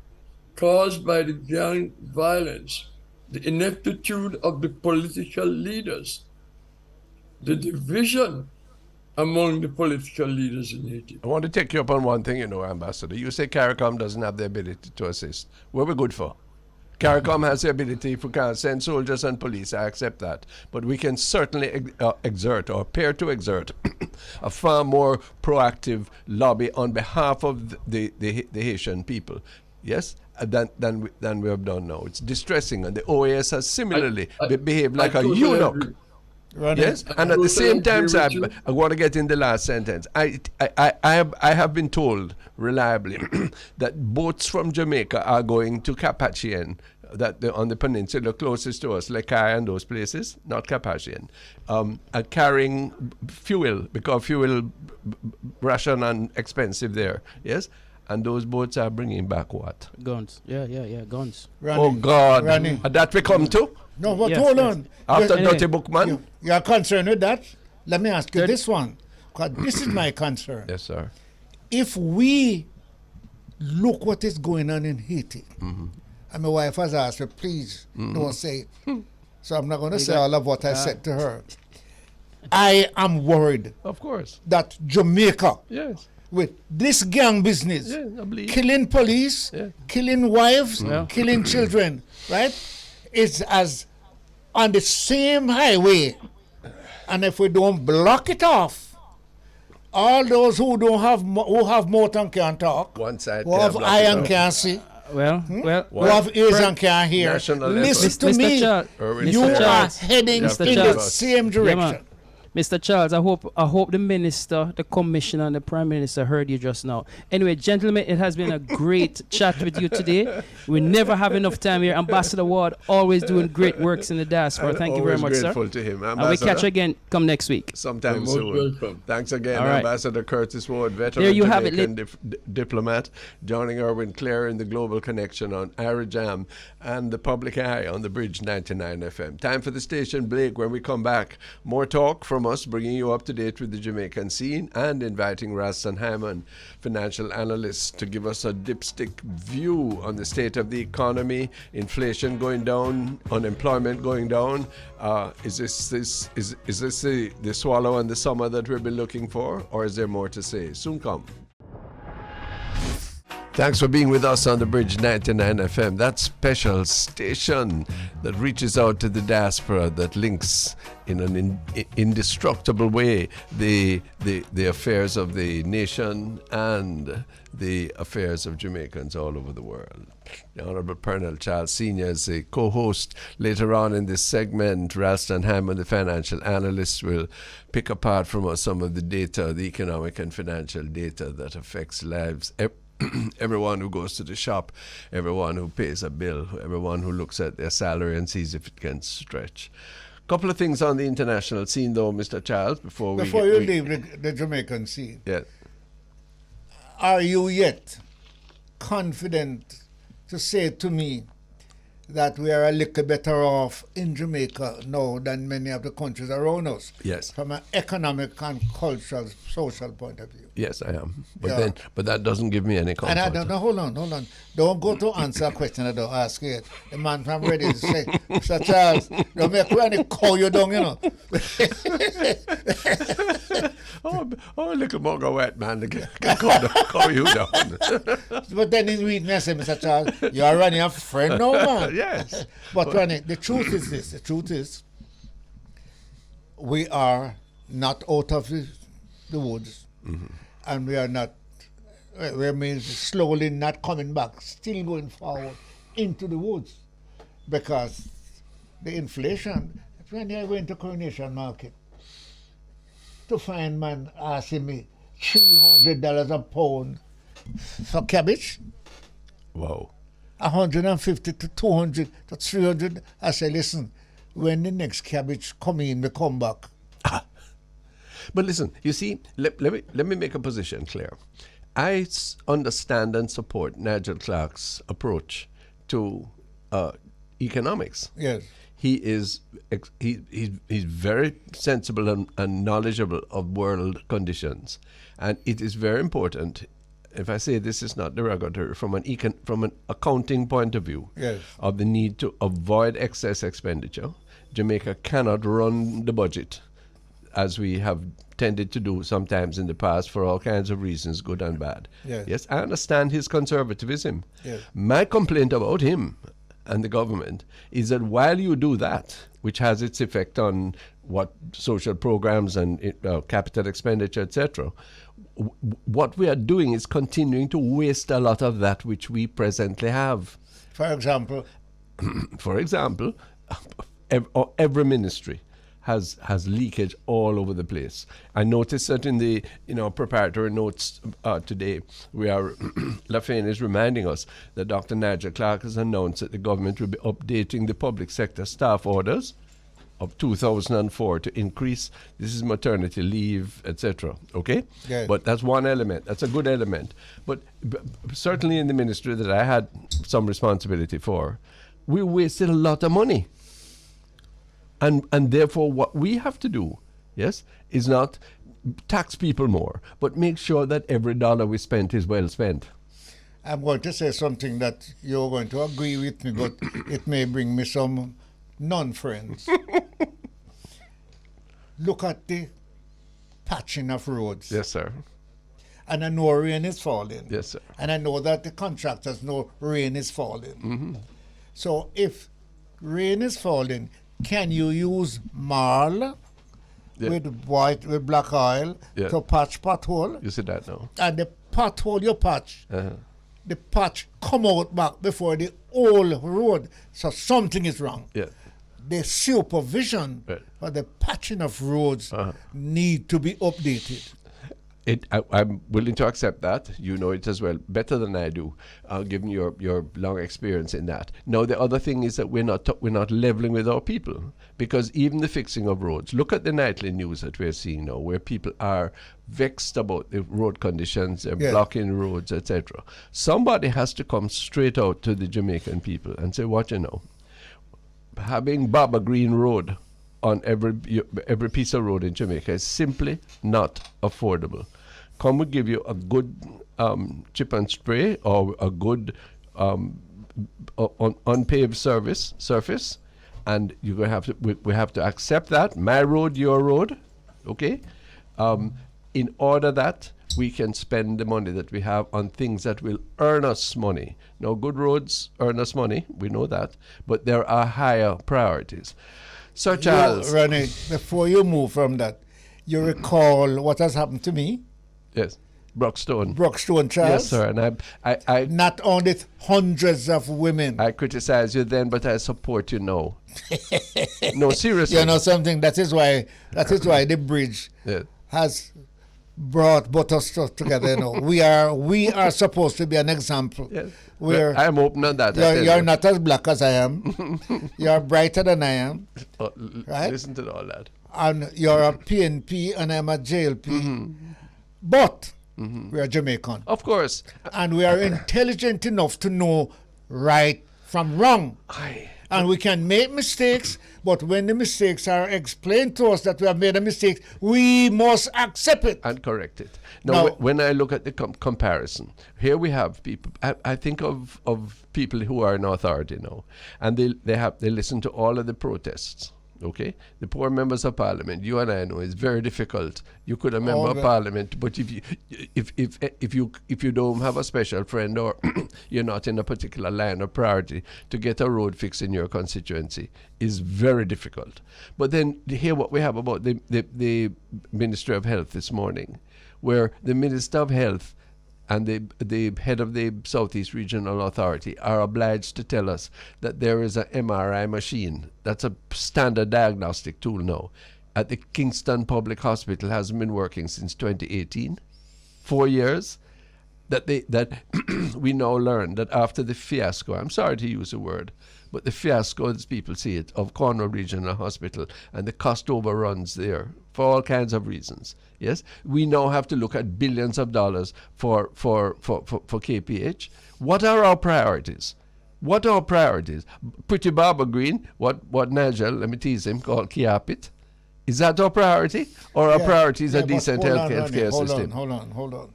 caused by the gang violence, the ineptitude of the political leaders, the division among the political leaders in Haiti. I want to take you up on one thing, Ambassador. You say CARICOM doesn't have the ability to assist. What are we good for? CARICOM has the ability, if we can't send soldiers and police, I accept that. But we can certainly exert, or appear to exert, a far more proactive lobby on behalf of the Haitian people. Yes? Than we have done now. It's distressing. And the OAS has similarly behaved like a eunuch. Yes, and at the same time, sir, I want to get in the last sentence. I have been told reliably that boats from Jamaica are going to Carpathian, on the peninsula closest to us, Lekai and those places, not Carpathian, are carrying fuel, because fuel ration and expensive there. Yes. And those boats are bringing back what? Guns. Yeah, guns. Oh, God. That we come to? No, but hold on. After Dirty Bookman? You are concerned with that? Let me ask you this one, because this is my concern. Yes, sir. If we look what is going on in Haiti, and my wife has asked me, please don't say, so I'm not going to say all of what I said to her. I am worried. Of course. That Jamaica, yes, with this gang business, killing police, killing wives, killing children, right, is as on the same highway. And if we don't block it off, all those who have mouth and can't talk, one side who have eye and can't see, who have ears and can't hear, listen to me. You are heading in the same direction. Mr. Charles, I hope the minister, the commissioner, and the prime minister heard you just now. Anyway, gentlemen, it has been a great chat with you today. We never have enough time here. Ambassador Ward, always doing great works in the diaspora. Thank you very much, sir. Grateful to him. And we catch you again come next week. Sometime soon. Thanks again, Ambassador Curtis Ward, veteran there you Jamaican diplomat, joining Erwin Clare in the Global Connection on Ira Jam and the Public Eye on the Bridge 99 FM. Time for the station break. When we come back, more talk from us, bringing you up to date with the Jamaican scene and inviting Ralston Hyman, financial analyst, to give us a dipstick view on the state of the economy, inflation going down, unemployment going down. Is this the swallow and the summer that we've been looking for, or is there more to say? Soon come. Thanks for being with us on the Bridge 99 FM, that special station that reaches out to the diaspora, that links in an indestructible way the affairs of the nation and the affairs of Jamaicans all over the world. The Honorable Pearnel Charles Sr. is a co-host. Later on in this segment, Ralston Hyman, the financial analyst, will pick apart from us some of the data, the economic and financial data that affects lives. Everyone who goes to the shop, everyone who pays a bill, everyone who looks at their salary and sees if it can stretch. Couple of things on the international scene, though, Mr. Charles, before you leave the Jamaican scene. Yes. Are you yet confident to say to me that we are a little better off in Jamaica now than many of the countries around us? Yes. From an economic and cultural, social point of view. Yes, I am. But that doesn't give me any comfort. And hold on. Don't go to answer a question I don't ask you. The man from ready to say, Mr. Charles, don't make me call you down, you know. oh, little more go wet, man. Can call you down. But then he read me and say, Mr. Charles, you are running a friend now, man. Yes. But Ronnie, the truth is this. The truth is, we are not out of the woods. Mm-hmm. And we are not, we're slowly not coming back, still going forward into the woods. Because the inflation, when I went to Coronation Market, to find man asking me $300 a pound for cabbage. Wow. 150 to 200 to 300. I say, listen, when the next cabbage come in, we come back. But listen, you see, let me make a position clear. I understand and support Nigel Clarke's approach to economics. Yes. He's very sensible and knowledgeable of world conditions, and it is very important. If I say this is not derogatory, from an accounting point of view, yes, of the need to avoid excess expenditure. Jamaica cannot run the budget as we have tended to do sometimes in the past for all kinds of reasons, good and bad. Yes, I understand his conservatism. Yes. My complaint about him and the government is that while you do that, which has its effect on what social programs and capital expenditure, etc., what we are doing is continuing to waste a lot of that which we presently have. For example, every ministry has leakage all over the place. I noticed that in the preparatory notes today, Lafayette is reminding us that Dr. Nigel Clarke has announced that the government will be updating the public sector staff orders of 2004 to increase, this is maternity leave, etc. Okay? Yeah. But that's one element. That's a good element. But certainly in the ministry that I had some responsibility for, we wasted a lot of money. And therefore what we have to do, yes, is not tax people more, but make sure that every dollar we spent is well spent. I'm going to say something that you're going to agree with me, but it may bring me some non-friends. Look at the patching of roads. Yes, sir. And I know rain is falling. Yes, sir. And I know that the contractors know rain is falling. Mm-hmm. So if rain is falling, can you use marl with black oil to patch pothole? You see that now? And the pothole you patch, the patch come out back before the old road. So something is wrong. Yeah. The supervision for the patching of roads need to be updated. I'm willing to accept that. You know it as well, better than I do, given your long experience in that. Now, the other thing is that we're not leveling with our people, because even the fixing of roads. Look at the nightly news that we're seeing now, where people are vexed about the road conditions, they're blocking roads, etc. Somebody has to come straight out to the Jamaican people and say, "What you know, having Baba Green Road on every piece of road in Jamaica is simply not affordable. Come, we give you a good chip and spray or a good unpaved surface, and you're gonna have to. We have to accept that. My road, your road, okay? In order that we can spend the money that we have on things that will earn us money. Now, good roads earn us money. We know that, but there are higher priorities." Sir Charles. Ronnie, before you move from that, you recall what has happened to me? Yes. Brockstone, Charles. Yes, sir. And I not only hundreds of women. I criticize you then, but I support you now. No, seriously. You know something. That is why the bridge has brought both us together. You know, we are supposed to be an example. Yes. I am open on that. You're not as black as I am. You're brighter than I am. Right? Listen to all that. And you're a PNP and I'm a JLP. But we are Jamaican. Of course. And we are intelligent enough to know right from wrong. And we can make mistakes, but when the mistakes are explained to us that we have made a mistake, we must accept it. And correct it. Now, when I look at the comparison, here we have people, I think of people who are in authority now, and they listen to all of the protests. Okay, the poor members of parliament, you and I know, it's very difficult. You could a member of parliament, but if you don't have a special friend or you're not in a particular line of priority, to get a road fixed in your constituency is very difficult. But then hear what we have about the Ministry of Health this morning, where the Minister of Health and the head of the Southeast Regional Authority are obliged to tell us that there is an MRI machine, that's a standard diagnostic tool now, at the Kingston Public Hospital, hasn't been working since 2018, 4 years, that we now learn that after the fiasco, I'm sorry to use the word, but the fiasco, as people see it, of Cornwall Regional Hospital and the cost overruns there for all kinds of reasons. Yes, we now have to look at billions of dollars for KPH. What are our priorities? What are our priorities? Pretty Barbara Green, what Nigel, let me tease him, called Kiapit. Is that our priority? Or our priority is a decent healthcare system? Hold on.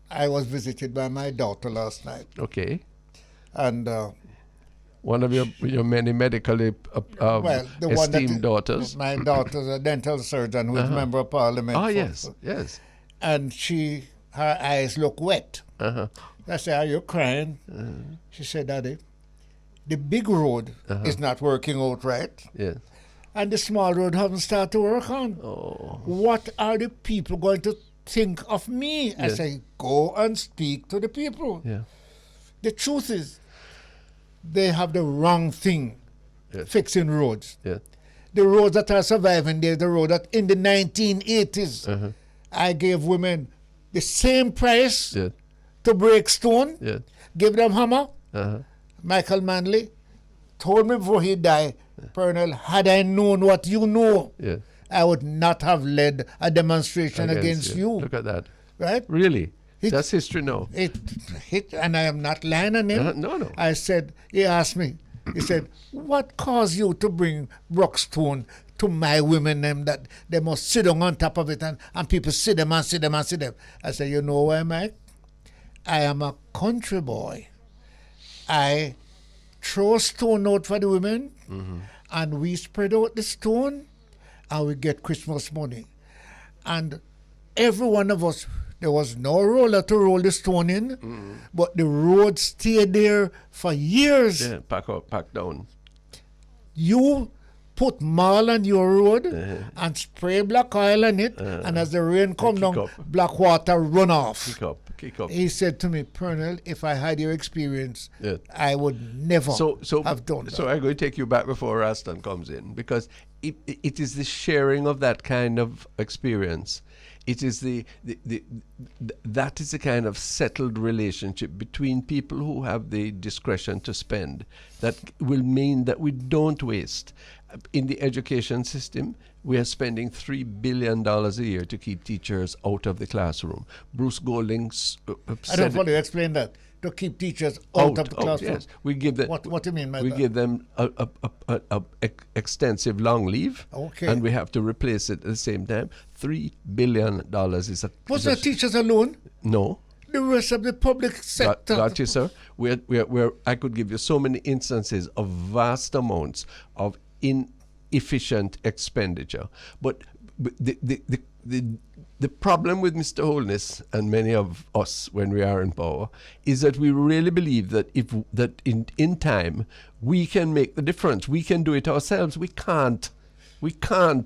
I was visited by my daughter last night. Okay. And one of your many medically esteemed daughters. My daughter's a dental surgeon who's a member of parliament. Oh, yes. And her eyes look wet. I said, "Are you crying?" She said, "Daddy, the big road is not working out right. Yes. And the small road haven't started to work on. Oh. What are the people going to think of me?" I say, "Go and speak to the people." Yeah. The truth is, they have the wrong thing fixing roads. Yeah. The roads that are surviving, they're the road that in the 1980s, I gave women the same price to break stone, give them hammer. Michael Manley told me before he died, "Pearnel, had I known what you know, I would not have led a demonstration against you." Look at that. Right? Really? That's history now. And I am not lying on him. No. I said, he asked me, he said, "What caused you to bring Brockstone to my women them that they must sit down on top of it and people sit them. I said, "You know why, Mike? I am a country boy. I throw a stone out for the women, and we spread out the stone, and we get Christmas money. And every one of us, there was no roller to roll the stone in, but the road stayed there for years. Yeah, pack up, pack down. You put marl on your road and spray black oil on it, and as the rain come down, black water run off. Kick up. He said to me, Pearnel, if I had your experience, I would never have done that. So I'm going to take you back before Ralston comes in, because it is the sharing of that kind of experience. It is that is the kind of settled relationship between people who have the discretion to spend that will mean that we don't waste. In the education system, we are spending $3 billion a year to keep teachers out of the classroom. Bruce Golding I don't want to explain that. To keep teachers out of the classroom. Yes. We give them. What do you mean by that? We give them a extensive long leave, and we have to replace it at the same time. $3 billion is a. Was the teachers alone? No. The rest of the public sector. Got you, sir. I could give you so many instances of vast amounts of inefficient expenditure, but the problem with Mr. Holness and many of us when we are in power is that we really believe that in time we can make the difference. We can do it ourselves. We can't. We can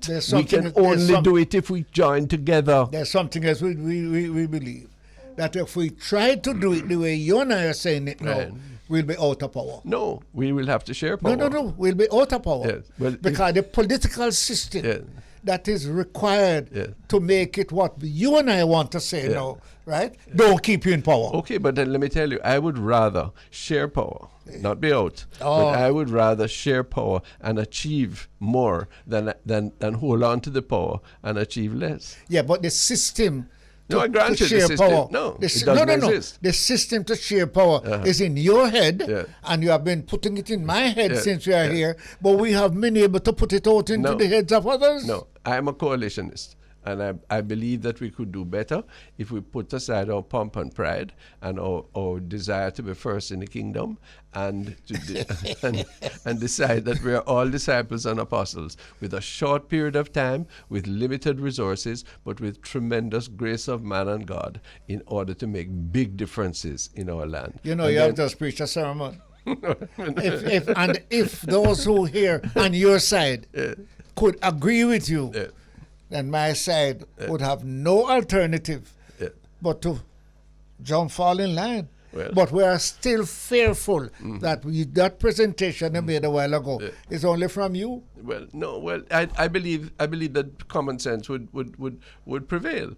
only do it if we join together. There's something else we believe. That if we try to do it the way you and I are saying it now, we'll be out of power. No, we will have to share power. No, we'll be out of power. Yes. Well, because the political system that is required to make it what you and I want to say now, right? Don't keep you in power. Okay, but then let me tell you, I would rather share power, not be out. But I would rather share power and achieve more than hold on to the power and achieve less. Yeah, but the system... No, I grant you the system. Power. No, it doesn't exist. The system to share power is in your head, and you have been putting it in my head since we are here, but we have been able to put it out into the heads of others. No, I am a coalitionist, and I believe that we could do better if we put aside our pomp and pride and our desire to be first in the kingdom and decide that we are all disciples and apostles with a short period of time, with limited resources, but with tremendous grace of man and God in order to make big differences in our land. You know, you have just preached a sermon. if those who hear on your side could agree with you, then my side would have no alternative but to fall in line. Well, but we are still fearful that that presentation I made a while ago is only from you. Well, no. Well, I believe that common sense would prevail.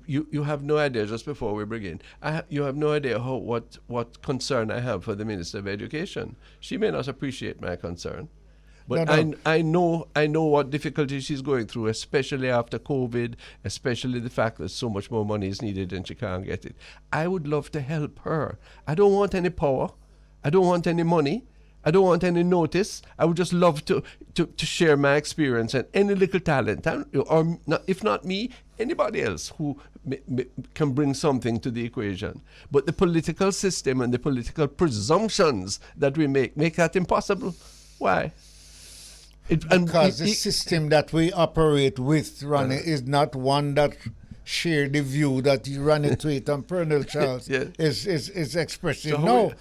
You have no idea. Just before we begin, you have no idea what concern I have for the Minister of Education. She may not appreciate my concern. But no. I know what difficulties she's going through, especially after COVID, especially the fact that so much more money is needed and she can't get it. I would love to help her. I don't want any power. I don't want any money. I don't want any notice. I would just love to share my experience and any little talent, or not, if not me, anybody else who can bring something to the equation. But the political system and the political presumptions that we make that impossible. Why? Because the system that we operate with, Ronnie, is not one that share the view that you run into it and Pearnel Charles is expressing.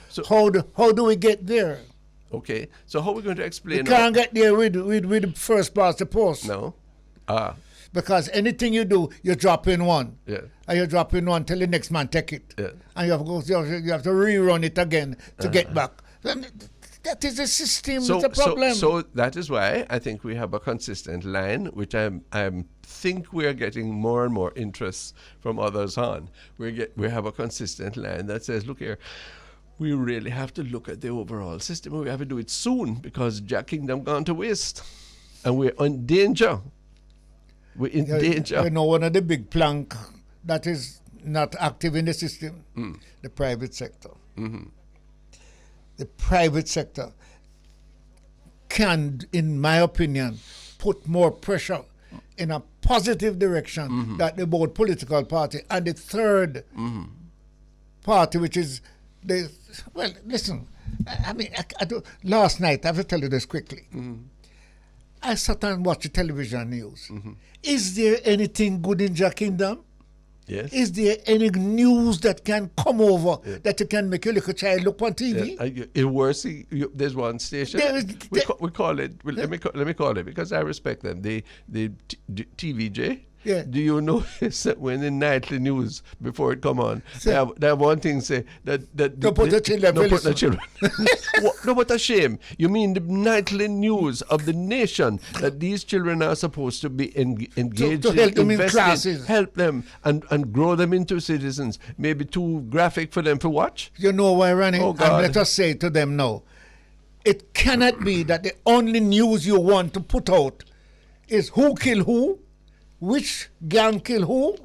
So how do we get there? Okay, so how are we going to explain? We can't get there with the first past the post. No. Because anything you do, you drop in one. Yeah. And you drop in one till the next man take it. Yeah. And you have to rerun it again to get back. That is a system. It's a problem. So that is why I think we have a consistent line, which I think we are getting more and more interest from others on. We have a consistent line that says, look here, we really have to look at the overall system. We have to do it soon because Jack Kingdom gone to waste, and we're in danger. We're in danger. You know, one of the big plank that is not active in the system, the private sector. Mm-hmm. The private sector can, in my opinion, put more pressure in a positive direction than the both political party. And the third party, which is listen, I mean, last night, I have to tell you this quickly. I sat and watched the television news. Is there anything good in your kingdom? Yes. Is there any news that can come over that you can make your little child look on TV? In Worsley, there's one station. We call it. Let me call it because I respect them. The TVJ. Yeah. Do you notice that when the nightly news before it come on, they have one thing say that don't put the children. Don't put the children. No, but a shame. You mean the nightly news of the nation that these children are supposed to be engaged to help them in classes, help them and grow them into citizens. Maybe too graphic for them to watch. You know why, Ronnie? Oh, God. And let us say to them now, it cannot be that the only news you want to put out is who killed who, which gang killed who,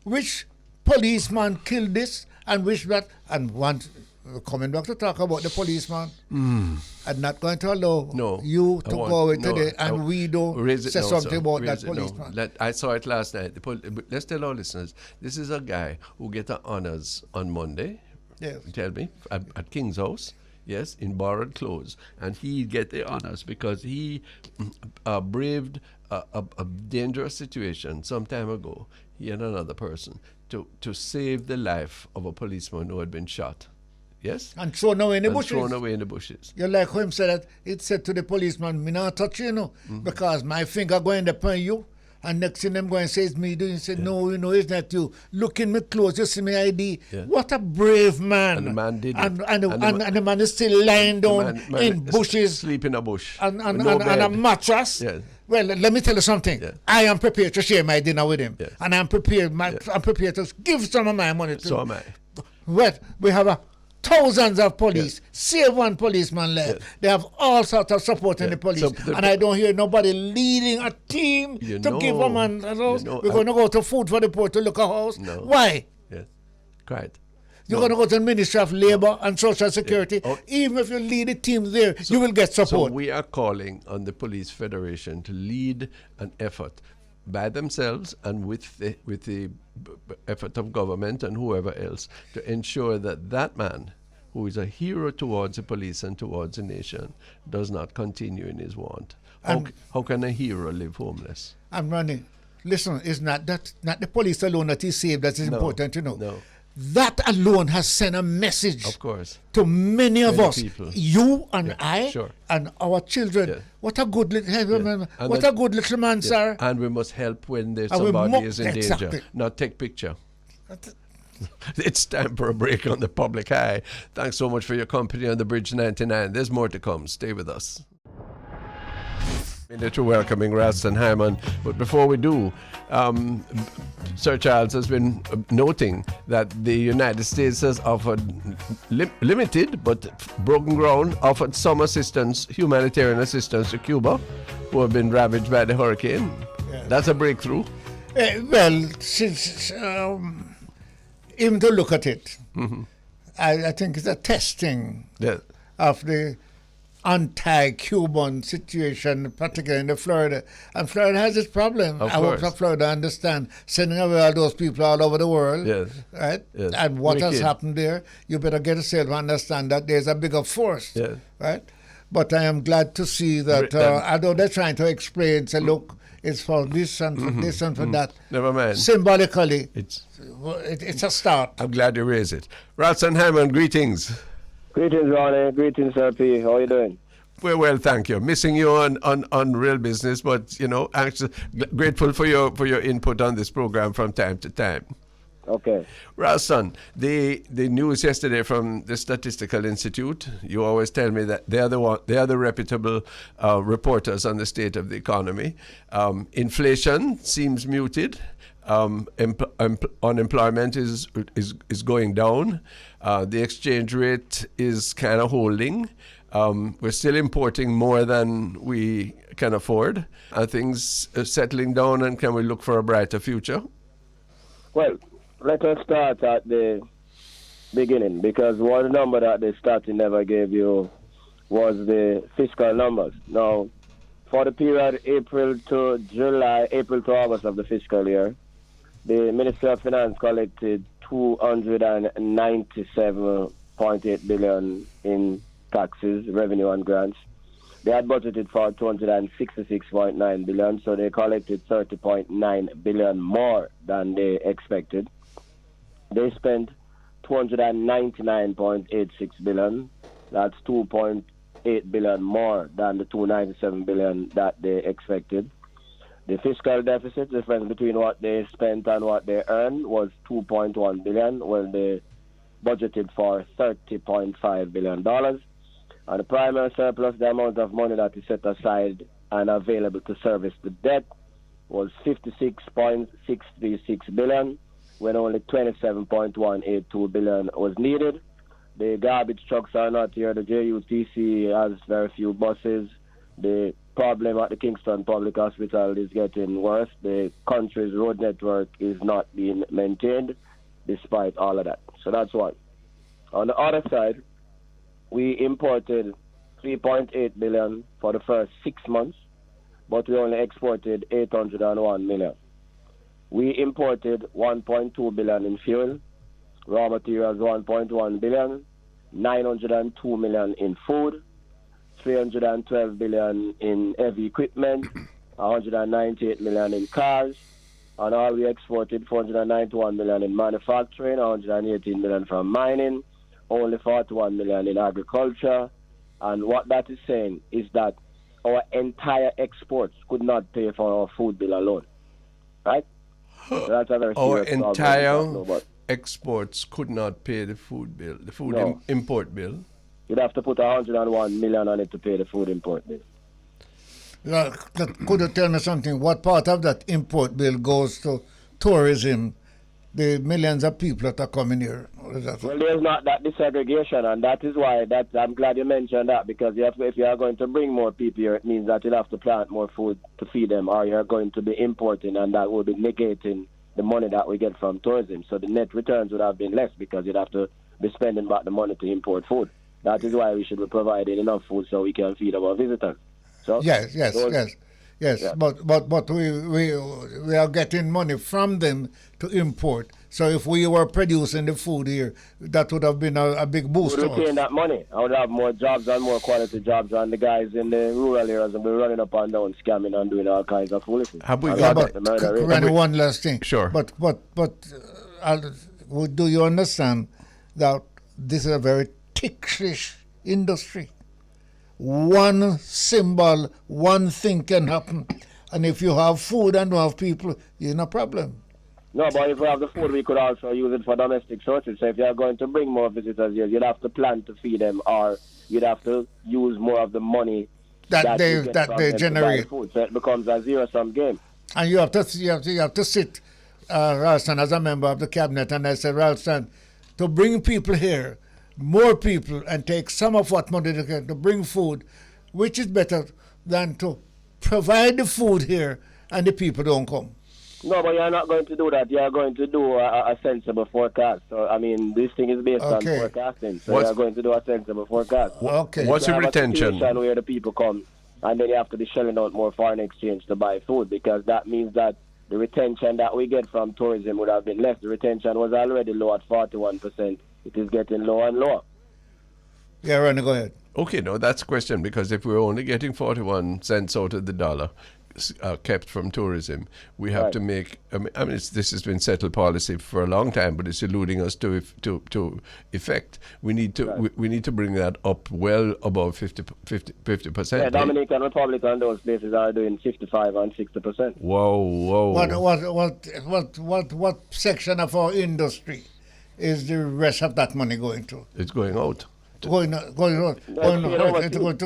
which policeman killed this, and which that. And once coming back to talk about the policeman, I'm not going to allow you to go away today and we don't say something about that policeman. I saw it last night. Let's tell our listeners, this is a guy who get the honors on Monday. Yes. Tell me, at King's House. Yes, in borrowed clothes. And he get the honors because he braved a dangerous situation some time ago, he and another person, to save the life of a policeman who had been shot. Yes? And thrown away in the bushes. Thrown away in the bushes. You like him said that, it said to the policeman, me not touch you, because my finger going to upon you. And next thing them going to say, it's me doing. He said, no, it's not you. Look in me clothes, you see my ID. Yeah. What a brave man. And the man did it. And the man is still lying down in bushes. Sleep in a bush. And a mattress. Yeah. Well, let me tell you something. Yeah. I am prepared to share my dinner with him. Yeah. And I'm prepared to give some of my money to him. So am I. Well, we have thousands of police. Save one policeman left. They have all sorts of support in the police. And I don't hear nobody leading a team to give a man a house. We're going to go to Food for the Poor to look a house. No. Why? Yes. Quite. You're going to go to the Ministry of Labor and Social Security. Yeah. Even if you lead a team there, you will get support. So we are calling on the Police Federation to lead an effort by themselves and with the effort of government and whoever else to ensure that man who is a hero towards the police and towards the nation does not continue in his want. How can a hero live homeless? I'm running. Listen, it's not the police alone that is saved that is important, you know. No. That alone has sent a message, of course, to many of us, people. You and I, and our children. Yeah. What a good little man, sir. And we must help when somebody is in danger, not take picture. It's time for a break on the Public Eye. Thanks so much for your company on the Bridge 99. There's more to come. Stay with us. To welcoming Ralston Hyman, but before we do, Sir Charles has been noting that the United States has offered limited but broken ground, offered some assistance, humanitarian assistance to Cuba, who have been ravaged by the hurricane. Yeah. That's a breakthrough. Well, since even to look at it, I think it's a testing of the anti-Cuban situation, particularly in the Florida. And Florida has its problem. I hope that Florida understand sending away all those people all over the world. Yes. Right? Yes. And what has happened there, you better get yourself to understand that there's a bigger force. Yes. Right? But I am glad to see that although they're trying to explain, say, look, it's for this and for this and for that. Never mind. Symbolically, it's a start. I'm glad you raised it. Ralston Hyman, greetings. Greetings, Ronnie. Greetings, Sir P. How are you doing? Well, thank you. Missing you on Real Business, but actually grateful for your input on this program from time to time. Okay. Ralston, the news yesterday from the Statistical Institute. You always tell me that they are the reputable reporters on the state of the economy. Inflation seems muted. Unemployment is going down. The exchange rate is kind of holding. We're still importing more than we can afford. Are things settling down, and can we look for a brighter future? Well, let us start at the beginning, because one number that the stats never gave you was the fiscal numbers. Now, for the period April to August of the fiscal year, the Ministry of Finance collected $297.8 billion in taxes, revenue and grants. They had budgeted for 266.9 billion, so they collected 30.9 billion more than they expected. They spent 299.86 billion. That's 2.8 billion more than the 297 billion that they expected. The fiscal deficit, the difference between what they spent and what they earned, was 2.1 billion, where they budgeted for $30.5 billion. And the primary surplus, the amount of money that is set aside and available to service the debt, was 56.636 billion, when only 27.182 billion was needed. The garbage trucks are not here. The JUTC has very few buses. The problem at the Kingston Public Hospital is getting worse. The country's road network is not being maintained despite all of that. So that's one. On the other side, we imported 3.8 billion for the first 6 months, but we only exported 801 million. We imported 1.2 billion in fuel, raw materials 1.1 billion, 902 million in food, 312 billion in heavy equipment, 198 million in cars, and all we exported 491 million in manufacturing, 118 million from mining, only 41 million in agriculture. And what that is saying is that our entire exports could not pay for our food bill alone. Right? So that's a very our serious entire exports could not pay the food bill, the food import bill. You'd have to put 101 million on it to pay the food import bill. Could you tell me something? What part of that import bill goes to tourism, the millions of people that are coming here? Well, there's not that desegregation, and that is why I'm glad you mentioned that, because if you are going to bring more people here, it means that you'll have to plant more food to feed them, or you're going to be importing, and that will be negating the money that we get from tourism. So the net returns would have been less because you'd have to be spending back the money to import food. That is why we should be providing enough food so we can feed our visitors. So yes. Yeah. But we are getting money from them to import. So if we were producing the food here, that would have been a big boost. We would retain that money. I would have more jobs and more quality jobs, and the guys in the rural areas will be running up and down, scamming and doing all kinds of foolishness. Have we got one last thing? Sure. But do you understand that this is a very ticklish industry? One symbol, one thing can happen. And if you have food and don't have people, you're in a problem. No, but if we have the food, we could also use it for domestic sources. So if you're going to bring more visitors here, you'd have to plan to feed them, or you'd have to use more of the money that they generate. Food. So it becomes a zero-sum game. And you have to sit, Ralston, as a member of the cabinet, and I said, Ralston, to bring people here, more people, and take some of what money they get to bring food, which is better than to provide the food here and the people don't come. No, but you're not going to do that. You're going to do a sensible forecast. So, I mean, this thing is based on forecasting. So you're going to do a sensible forecast. Okay. What's your retention? Where the people come, and then you have to be shelling out more foreign exchange to buy food, because that means that the retention that we get from tourism would have been less. The retention was already low at 41%. It is getting lower and lower. Yeah, Ronnie, go ahead. Okay, no, that's a question, because if we're only getting 41 cents out of the dollar kept from tourism, we have to make, this has been settled policy for a long time, but it's eluding us to effect. We need to we need to bring that up well above 50%. Yeah, Dominican Republic and those places are doing 55 and 60%. Whoa. What section of our industry is the rest of that money going to? It's going out. Going to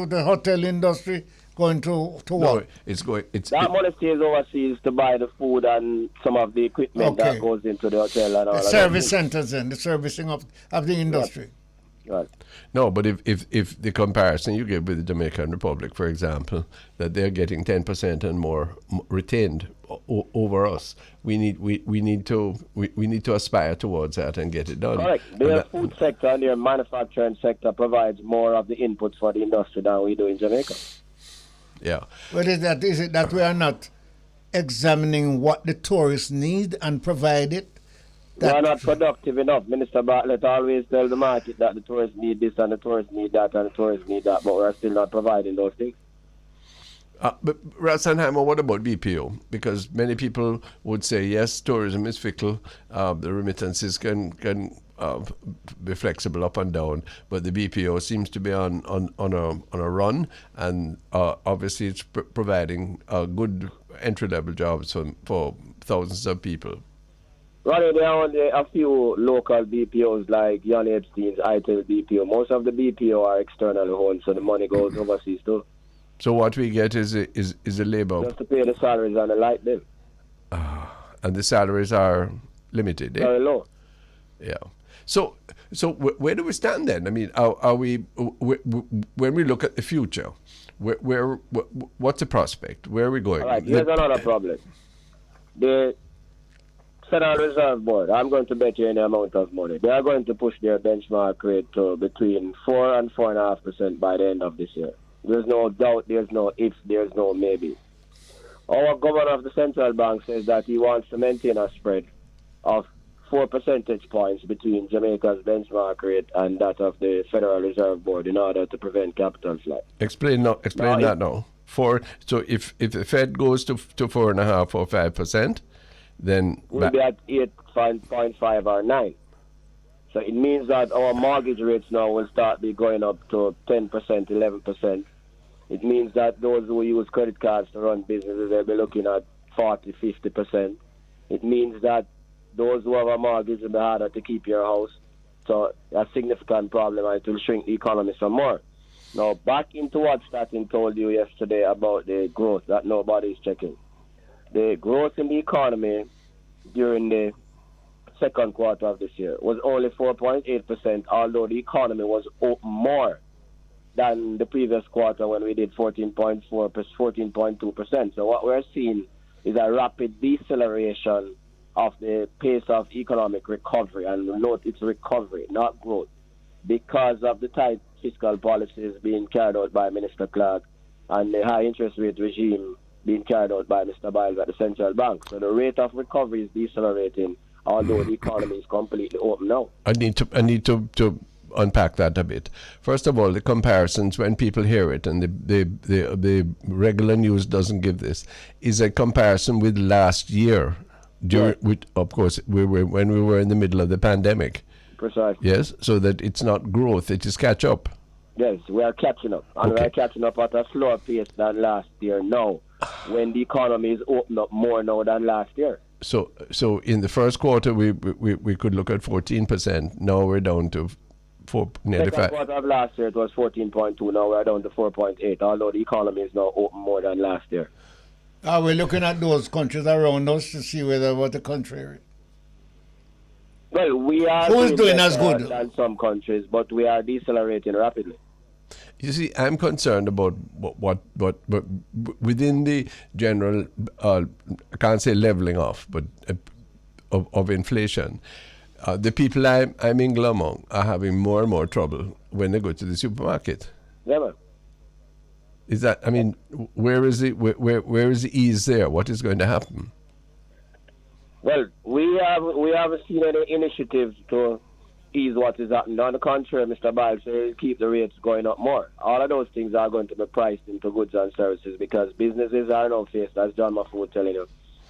the hotel industry, going to what? That money stays overseas to buy the food and some of the equipment that goes into the hotel and all that. Service centers and the servicing of the industry. Right. No, but if the comparison you give with the Dominican Republic, for example, that they're getting 10% and more retained over us, we need to aspire towards that and get it done. Correct. Their food sector and their manufacturing sector provides more of the inputs for the industry than we do in Jamaica. Yeah. Well, is it that we are not examining what the tourists need and provide it, They are not productive enough. Minister Bartlett always tell the market that the tourists need this and the tourists need that and the tourists need that, but we're still not providing those things. But Ralston Hyman, what about BPO? Because many people would say, yes, tourism is fickle. The remittances can be flexible up and down, but the BPO seems to be on a run, and obviously it's providing good entry-level jobs for thousands of people. Ronnie, there are only a few local BPOs like Jan Epstein's Untitled BPO. Most of the BPO are externally owned, so the money goes overseas too. So what we get is a labor. Just to pay the salaries and the light bill. And the salaries are limited. Very low. Yeah. So where do we stand then? I mean, are we when we look at the future, what's the prospect? Where are we going? All right. Here's another problem. The Federal Reserve Board, I'm going to bet you any amount of money, they are going to push their benchmark rate to between 4 and 4.5% by the end of this year. There's no doubt, there's no if, there's no maybe. Our governor of the central bank says that he wants to maintain a spread of 4 percentage points between Jamaica's benchmark rate and that of the Federal Reserve Board in order to prevent capital flight. Explain that now. So if the Fed goes to 4.5 or 5%, then we'll be at 8.5 or 9. So it means that our mortgage rates now will start be going up to 10%, 11%. It means that those who use credit cards to run businesses, they'll be looking at 40, 50%. It means that those who have a mortgage will be harder to keep your house. So a significant problem, and it will shrink the economy some more. Now, back into what Statin told you yesterday about the growth that nobody is checking. The growth in the economy during the second quarter of this year was only 4.8%, although the economy was open more than the previous quarter when we did 14.2%. So what we're seeing is a rapid deceleration of the pace of economic recovery, and note it's recovery, not growth, because of the tight fiscal policies being carried out by Minister Clark and the high interest rate regime being carried out by Mr. Biles at the central bank. So the rate of recovery is decelerating, although the economy is completely open now. I need to unpack that a bit. First of all, the comparisons, when people hear it, and the regular news doesn't give this, is a comparison with last year. Of course, when we were in the middle of the pandemic. Precisely. Yes, so that it's not growth, it is catch up. Yes, we are catching up. And we are catching up at a slower pace than last year now, when the economy is open up more now than last year. So in the first quarter, we could look at 14%. Now we're down to nearly 5. Second quarter of last year, it was 14.2. Now we're down to 4.8, although the economy is now open more than last year. Are we looking at those countries around us to see what the country is? Well, we are doing as good than some countries, but we are decelerating rapidly. You see, I'm concerned about what within the general, I can't say leveling off, but of inflation. The people I'm mingle among are having more and more trouble when they go to the supermarket. Yeah, man. Is that? I mean, where is the ease there? What is going to happen? Well, we haven't seen any initiatives to ease what is happening. On the contrary, Mr. Biles says keep the rates going up more. All of those things are going to be priced into goods and services because businesses are now faced, as John Mafood telling you,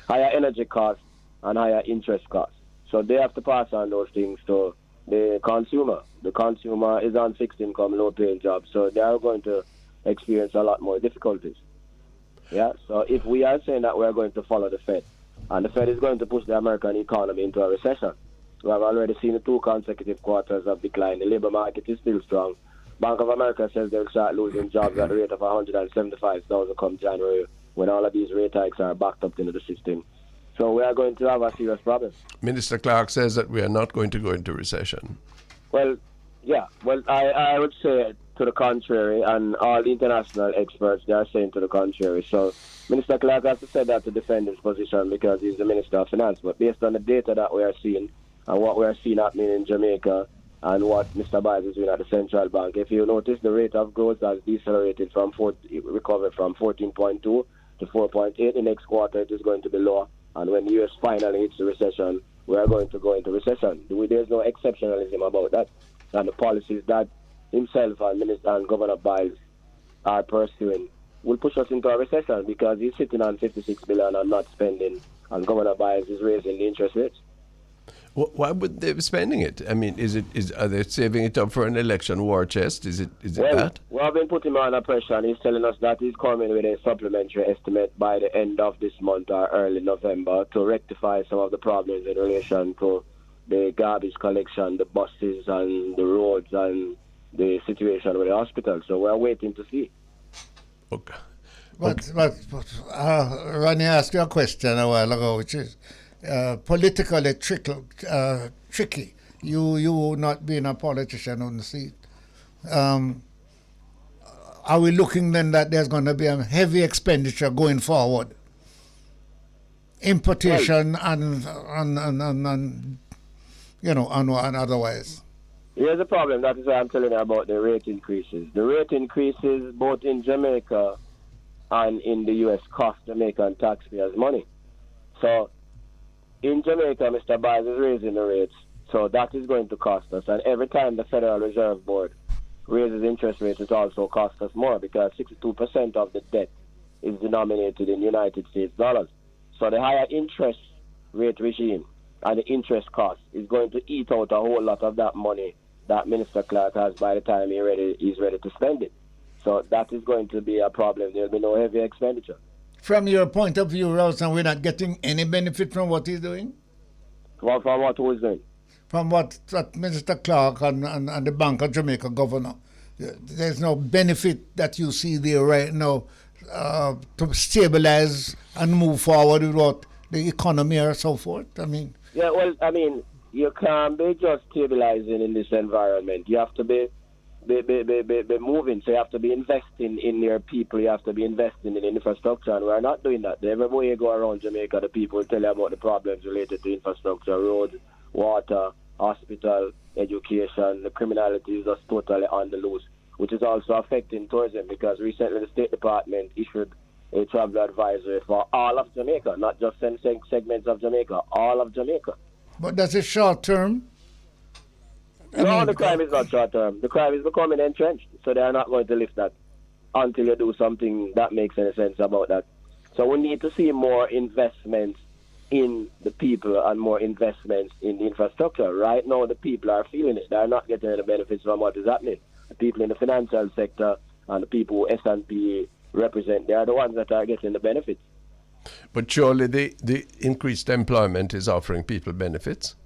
higher energy costs and higher interest costs. So they have to pass on those things to the consumer. The consumer is on fixed income, low-paying jobs, so they are going to experience a lot more difficulties. Yeah. So if we are saying that we are going to follow the Fed, and the Fed is going to push the American economy into a recession. We have already seen 2 consecutive quarters of decline. The labor market is still strong. Bank of America says they'll start losing jobs at the rate of 175,000 come January when all of these rate hikes are backed up into the system. So we are going to have a serious problem. Minister Clark says that we are not going to go into recession. Well, yeah. Well, I would say to the contrary, and all the international experts, they are saying to the contrary. So Minister Clark has to say that to defend his position because he's the Minister of Finance. But based on the data that we are seeing and what we are seeing happening in Jamaica and what Mr. Biles is doing at the central bank, if you notice, the rate of growth has decelerated recovered from 14.2 to 4.8. The next quarter, it is going to be lower. And when the U.S. finally hits the recession, we are going to go into recession. There's no exceptionalism about that. And the policies that himself and Minister and Governor Biles are pursuing will push us into a recession, because he's sitting on 56 billion and not spending, and Governor Biles is raising the interest rates. Why would they be spending it? I mean, are they saving it up for an election war chest? Is it that? We have been putting him under pressure, and he's telling us that he's coming with a supplementary estimate by the end of this month or early November to rectify some of the problems in relation to the garbage collection, the buses and the roads and the situation with the hospital. So we're waiting to see. Okay. But Ronnie asked you a question a while ago, which is politically tricky. You not being a politician on the seat. Are we looking then that there's going to be a heavy expenditure going forward? Importation and otherwise. Here's the problem. That is why I'm telling you about the rate increases. The rate increases both in Jamaica and in the U.S. cost Jamaican taxpayers money. So in Jamaica, Mr. Biles is raising the rates. So that is going to cost us. And every time the Federal Reserve Board raises interest rates, it also costs us more, because 62% of the debt is denominated in United States dollars. So the higher interest rate regime and the interest cost is going to eat out a whole lot of that money that Minister Clark has by the time he's ready to spend it. So that is going to be a problem. There will be no heavy expenditure. From your point of view, Ralston, we're not getting any benefit from what he's doing? From what he's doing? From what Minister Clark and the Bank of Jamaica governor. There's no benefit that you see there right now to stabilize and move forward with what the economy or so forth. Yeah, well, you can't be just stabilizing in this environment. You have to be moving. So you have to be investing in your people. You have to be investing in infrastructure, and we're not doing that. Everywhere you go around Jamaica, the people will tell you about the problems related to infrastructure, roads, water, hospital, education. The criminality is just totally on the loose, which is also affecting tourism, because recently the State Department issued a travel advisory for all of Jamaica, not just some segments of Jamaica, all of Jamaica. But that's a short term. The crime is not short term. The crime is becoming entrenched, so they are not going to lift that until you do something that makes any sense about that. So we need to see more investments in the people and more investments in the infrastructure. Right now, the people are feeling it. They are not getting any benefits from what is happening. The people in the financial sector and the people who S&P represent, they are the ones that are getting the benefits. But surely the increased employment is offering people benefits?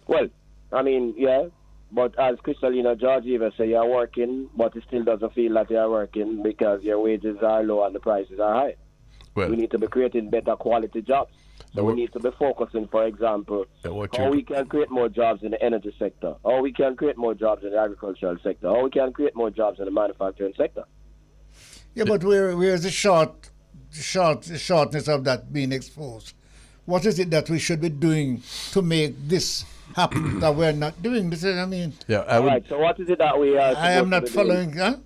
Well, yeah. But as Kristalina Georgieva said, you're working, but it still doesn't feel like you're working because your wages are low and the prices are high. Well, we need to be creating better quality jobs. So we need to be focusing, for example, how we can create more jobs in the energy sector, how we can create more jobs in the agricultural sector, how we can create more jobs in the manufacturing sector. Yeah, but where's the shortness of that being exposed? What is it that we should be doing to make this happen that we're not doing? This is, all right, so what is it that we are... I am not following, huh?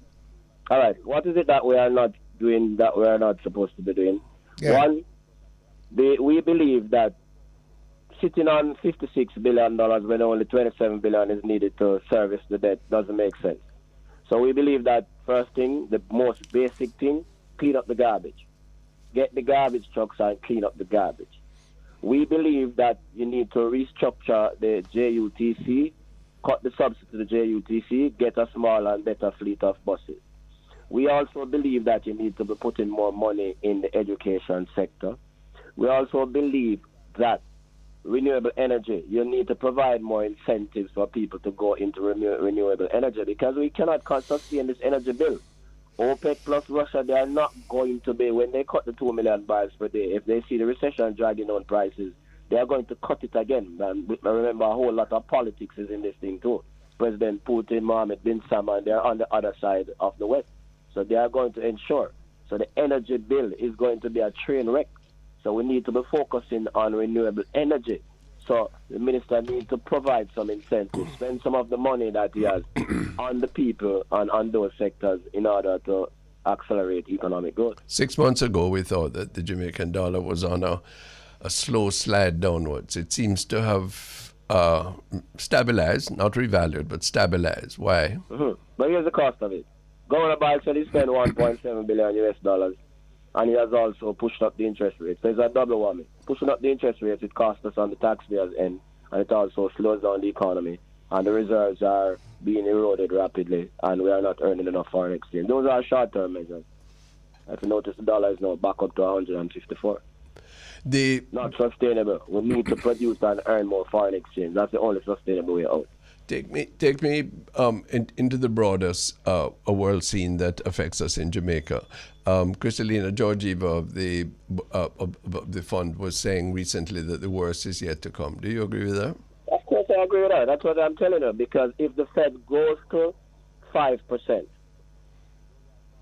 All right, what is it that we are not doing that we are not supposed to be doing? Yeah. One, we believe that sitting on $56 billion when only $27 billion is needed to service the debt doesn't make sense. So we believe that first thing, the most basic thing, clean up the garbage. Get the garbage trucks and clean up the garbage. We believe that you need to restructure the JUTC, cut the subsidy to the JUTC, get a smaller and better fleet of buses. We also believe that you need to be putting more money in the education sector. We also believe that renewable energy, you need to provide more incentives for people to go into renewable energy, because we cannot sustain this energy bill. OPEC plus Russia, they are not going to be, when they cut the 2 million barrels per day, if they see the recession dragging on prices, they are going to cut it again. And remember, a whole lot of politics is in this thing too. President Putin, Mohammed bin Salman, they are on the other side of the West. So they are going to ensure. So the energy bill is going to be a train wreck. So we need to be focusing on renewable energy. So the minister needs to provide some incentives, spend some of the money that he has on the people and on those sectors in order to accelerate economic growth. 6 months ago, we thought that the Jamaican dollar was on a a slow slide downwards. It seems to have stabilized, not revalued, but stabilized. Why? Mm-hmm. But here's the cost of it. Governor Biden said he spent $1.7 billion US dollars, and he has also pushed up the interest rate. So it's a double whammy. Pushing up the interest rates, it costs us on the taxpayers' end, and it also slows down the economy. And the reserves are being eroded rapidly, and we are not earning enough foreign exchange. Those are short-term measures. If you notice, the dollar is now back up to 154. Not sustainable. We need to produce and earn more foreign exchange. That's the only sustainable way out. Take me into the broadest a world scene that affects us in Jamaica. Kristalina Georgieva of the fund was saying recently that the worst is yet to come. Do you agree with that? Of course I agree with that. That's what I'm telling her. Because if the Fed goes to 5%,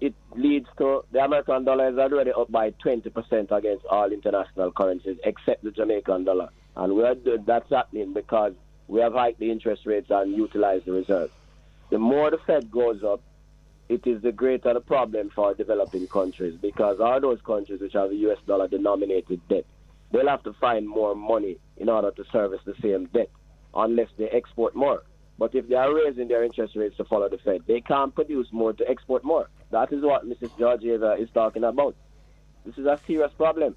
it leads to the American dollar is already up by 20% against all international currencies except the Jamaican dollar. And that's happening because we have hiked the interest rates and utilized the reserves. The more the Fed goes up, it is the greater the problem for developing countries, because all those countries which have a US dollar denominated debt, they'll have to find more money in order to service the same debt unless they export more. But if they are raising their interest rates to follow the Fed, they can't produce more to export more. That is what Mrs. Georgieva is talking about. This is a serious problem.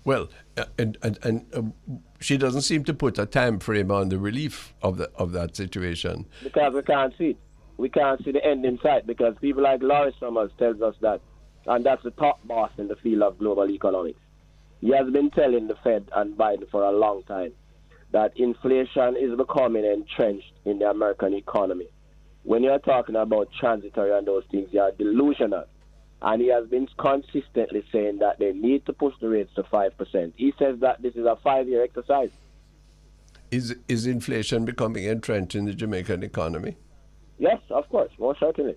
Well, and she doesn't seem to put a time frame on the relief of that situation. Because we can't see it. We can't see the end in sight, because people like Lawrence Summers tells us that, and that's the top boss in the field of global economics. He has been telling the Fed and Biden for a long time that inflation is becoming entrenched in the American economy. When you're talking about transitory and those things, you are delusional. And he has been consistently saying that they need to push the rates to 5%. He says that this is a 5-year exercise. Is inflation becoming entrenched in the Jamaican economy? Yes, of course, most certainly.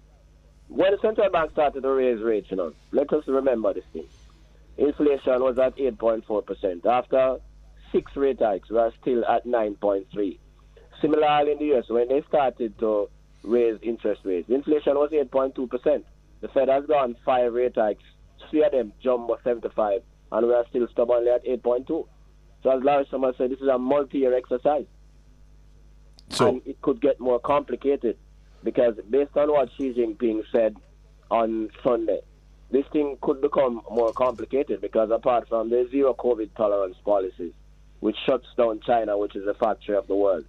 When the central bank started to raise rates, let us remember this thing. Inflation was at 8.4%. After 6 rate hikes, we are still at 9.3%. Similarly in the US, when they started to raise interest rates, inflation was 8.2%. The Fed has gone 5 rate hikes, 3 of them jumbo 75, and we are still stubbornly at 8.2%. So as Larry Summers said, this is a multi-year exercise. And it could get more complicated, because based on what Xi Jinping said on Sunday, this thing could become more complicated, because apart from the zero COVID tolerance policies, which shuts down China, which is the factory of the world,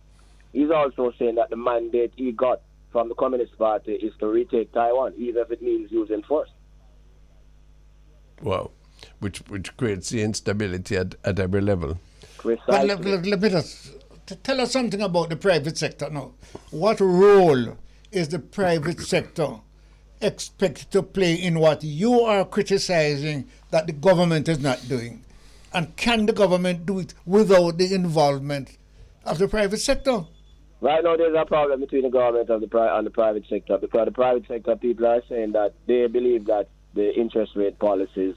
he's also saying that the mandate he got from the Communist Party is to retake Taiwan, even if it means using force. Wow. Which creates the instability at every level. But let me just tell us something about the private sector now. What role is the private sector expected to play in what you are criticizing that the government is not doing? And can the government do it without the involvement of the private sector? Right now, there's a problem between the government and the private sector, because the private sector people are saying that they believe that the interest rate policies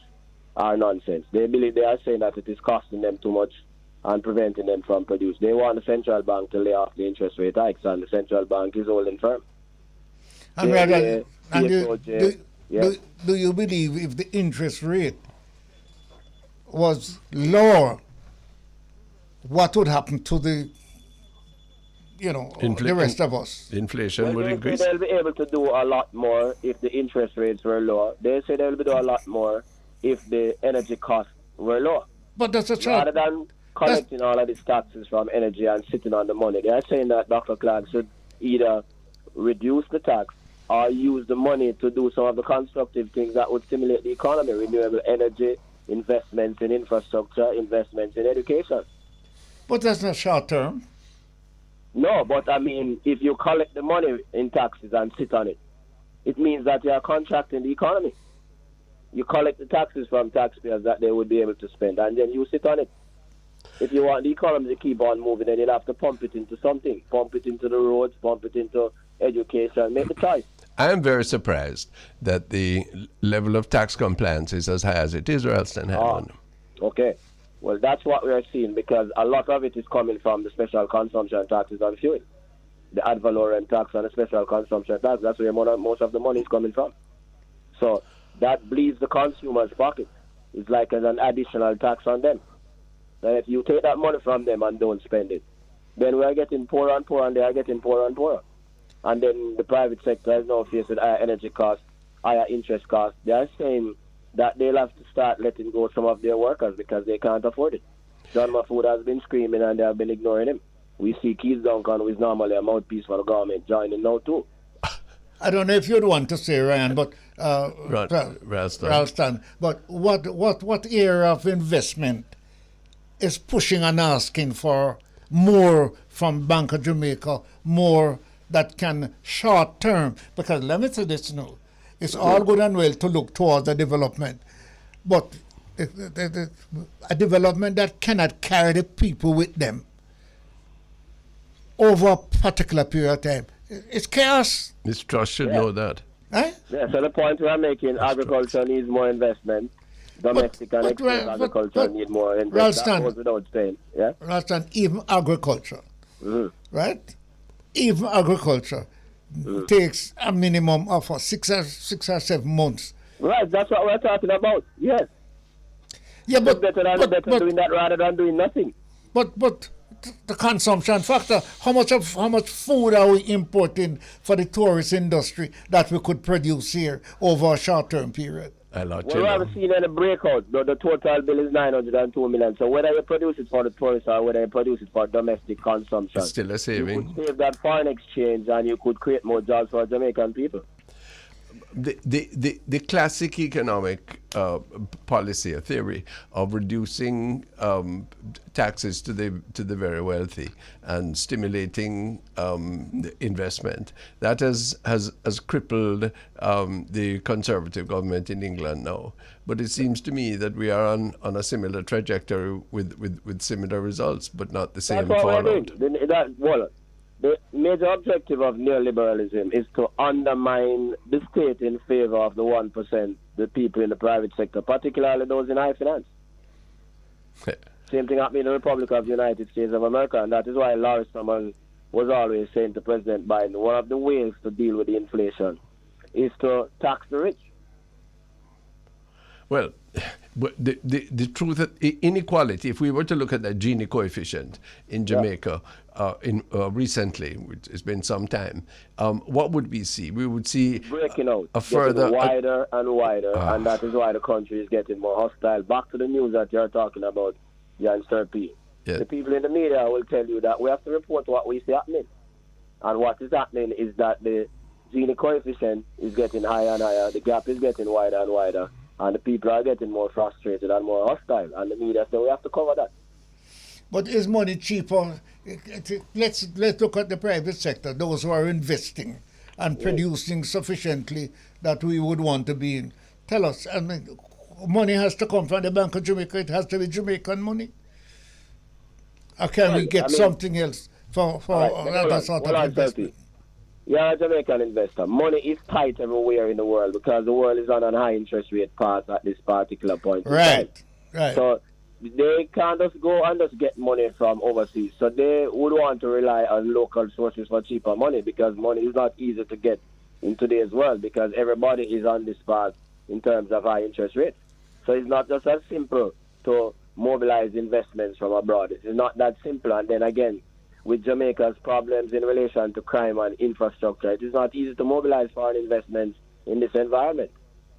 are nonsense. They are saying that it is costing them too much and preventing them from producing. They want the central bank to lay off the interest rate hikes, and the central bank is holding firm. And do you believe if the interest rate was lower, what would happen to the the rest of us? Inflation would increase. They'll be able to do a lot more if the interest rates were lower. They say they'll be doing a lot more if the energy costs were lower. But that's a rather than collecting all of these taxes from energy and sitting on the money, they are saying that Dr. Clark should either reduce the tax or use the money to do some of the constructive things that would stimulate the economy: renewable energy, investments in infrastructure, investments in education. But that's not short term. No, but I mean, if you collect the money in taxes and sit on it, it means that you are contracting the economy. You collect the taxes from taxpayers that they would be able to spend, and then you sit on it. If you want the economy to keep on moving, then you'll have to pump it into something. Pump it into the roads, pump it into education, make the choice. I am very surprised that the level of tax compliance is as high as it is, Ralston Hyman. Okay. Well, that's what we are seeing, because a lot of it is coming from the special consumption taxes on fuel. The ad valorem tax and the special consumption tax, that's where most of the money is coming from. So that bleeds the consumer's pocket. it's like an additional tax on them. And if you take that money from them and don't spend it, then we are getting poorer and poorer, and they are getting poorer and poorer. And then the private sector is now faced with higher energy costs, higher interest costs. They are saying that they'll have to start letting go some of their workers because they can't afford it. John Mahfood has been screaming and they have been ignoring him. We see Keith Duncan, who is normally a mouthpiece for the government, joining now too. I don't know if you'd want to say, Ryan, but Ralston, but what area of investment is pushing and asking for more from Bank of Jamaica, more that can short term? Because let me say this now, it's all good and well to look towards the development, but a development that cannot carry the people with them over a particular period of time, it's chaos. Mr. Trust should know that. Eh? Yeah, so the point we are making, agriculture needs more investment. Domestic and export agriculture need more investment. Ralston, that goes without saying. Yeah? Ralston, even agriculture, right? Even agriculture takes a minimum of 6 or 7 months. Right, that's what we're talking about. Yes. Yeah, but better doing that rather than doing nothing. But the consumption factor, how much food are we importing for the tourist industry that we could produce here over a short-term period? We haven't seen any breakout. The total bill is 902 million. So whether you produce it for the tourists or whether you produce it for domestic consumption, it's still a saving. You could save that foreign exchange and you could create more jobs for Jamaican people. The classic economic policy or theory of reducing taxes to the very wealthy and stimulating the investment, that has crippled the Conservative government in England now. But it seems to me that we are on a similar trajectory with similar results, but not the same fallout. The major objective of neoliberalism is to undermine the state in favor of the 1%, the people in the private sector, particularly those in high finance. Same thing happened in the Republic of the United States of America, and that is why Lawrence Summers was always saying to President Biden, one of the ways to deal with the inflation is to tax the rich. Well, but the truth that inequality, if we were to look at that Gini coefficient in Jamaica recently, which has been some time, what would we see? We would see breaking out, a further wider and wider, and that is why the country is getting more hostile. Back to the news that you're talking about, Jan Sturpey. Yeah. The people in the media will tell you that we have to report what we see happening. And what is happening is that the Gini coefficient is getting higher and higher, the gap is getting wider and wider, and the people are getting more frustrated and more hostile, and the media say we have to cover that. But is money cheaper? Let's look at the private sector, those who are investing and producing sufficiently that we would want to be in. Tell us, I mean, money has to come from the Bank of Jamaica, it has to be Jamaican money? Or can we get something else for another sort of investment? You're a Jamaican investor. Money is tight everywhere in the world because the world is on a high interest rate path at this particular point. Right. So they can't just go and just get money from overseas. So they would want to rely on local sources for cheaper money because money is not easy to get in today's world because everybody is on this path in terms of high interest rates. So it's not just as simple to mobilize investments from abroad. It's not that simple. And then again, with Jamaica's problems in relation to crime and infrastructure, it is not easy to mobilize foreign investments in this environment.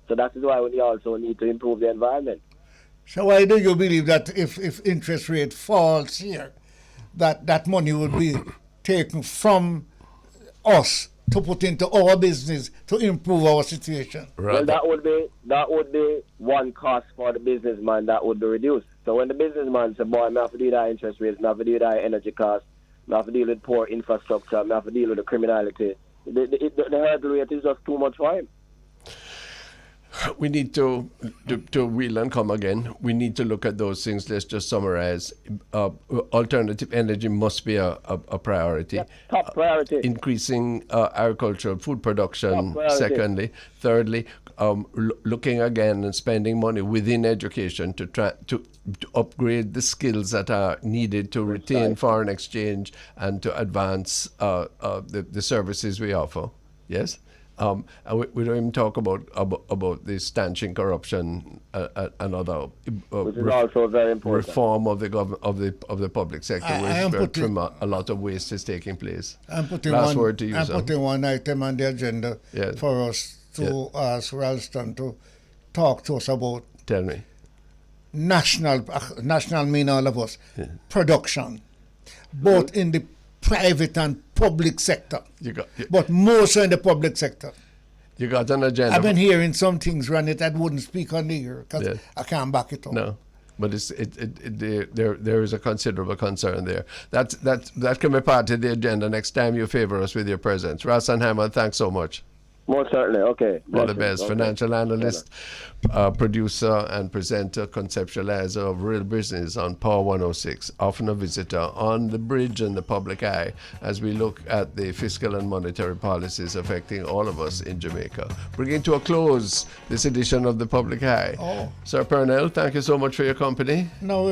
So that is why we also need to improve the environment. So why do you believe that if interest rate falls here, that money would be taken from us to put into our business to improve our situation? Well, that would be one cost for the businessman that would be reduced. So when the businessman says, boy, I have to deal with high interest rates, I have to deal with high energy costs, I have to deal with poor infrastructure, I have to deal with the criminality, the hurdle rate is just too much for him. We need to wheel and come again. We need to look at those things. Let's just summarize. Alternative energy must be a priority. Yeah, top priority. Increasing agricultural food production, secondly. Thirdly, looking again and spending money within education to try to upgrade the skills that are needed to retain foreign exchange and to advance the services we offer. Yes? And we don't even talk about the stanching corruption and other which is also very important. Reform of the of the public sector, where a lot of waste is taking place. I'm putting one item on the agenda for us to ask Ralston to talk to us about. Tell me. National mean all of us. Production, both in the private and public sector, but more so in the public sector. You got an agenda. I've been hearing some things run it. I wouldn't speak on the air because I can't back it up. No, but there is a considerable concern there. That can be part of the agenda next time you favor us with your presence. Ralston Hyman, thanks so much. Most certainly. Okay. All the best. Okay. Financial analyst, producer, and presenter, conceptualizer of Real Business on Power 106. Often a visitor on the bridge and the public eye as we look at the fiscal and monetary policies affecting all of us in Jamaica. Bringing to a close this edition of the Public Eye. Sir Pearnel, thank you so much for your company. No,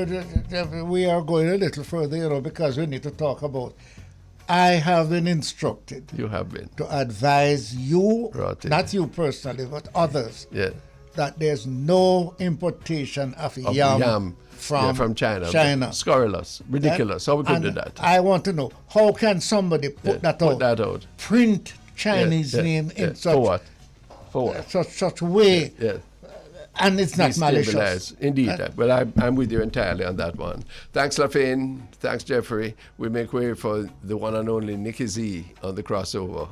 we are going a little further, because we need to talk about. I have been instructed. You have been. To advise you, not you personally, but others, that there's no importation of yam from China. Scurrilous, ridiculous. How we could do that? I want to know, how can somebody put that out? Print Chinese name in such... For what? Such way. And it's not malicious. Indeed. Well, I'm with you entirely on that one. Thanks, Lafayne. Thanks, Jeffrey. We make way for the one and only Nicky Z on the crossover.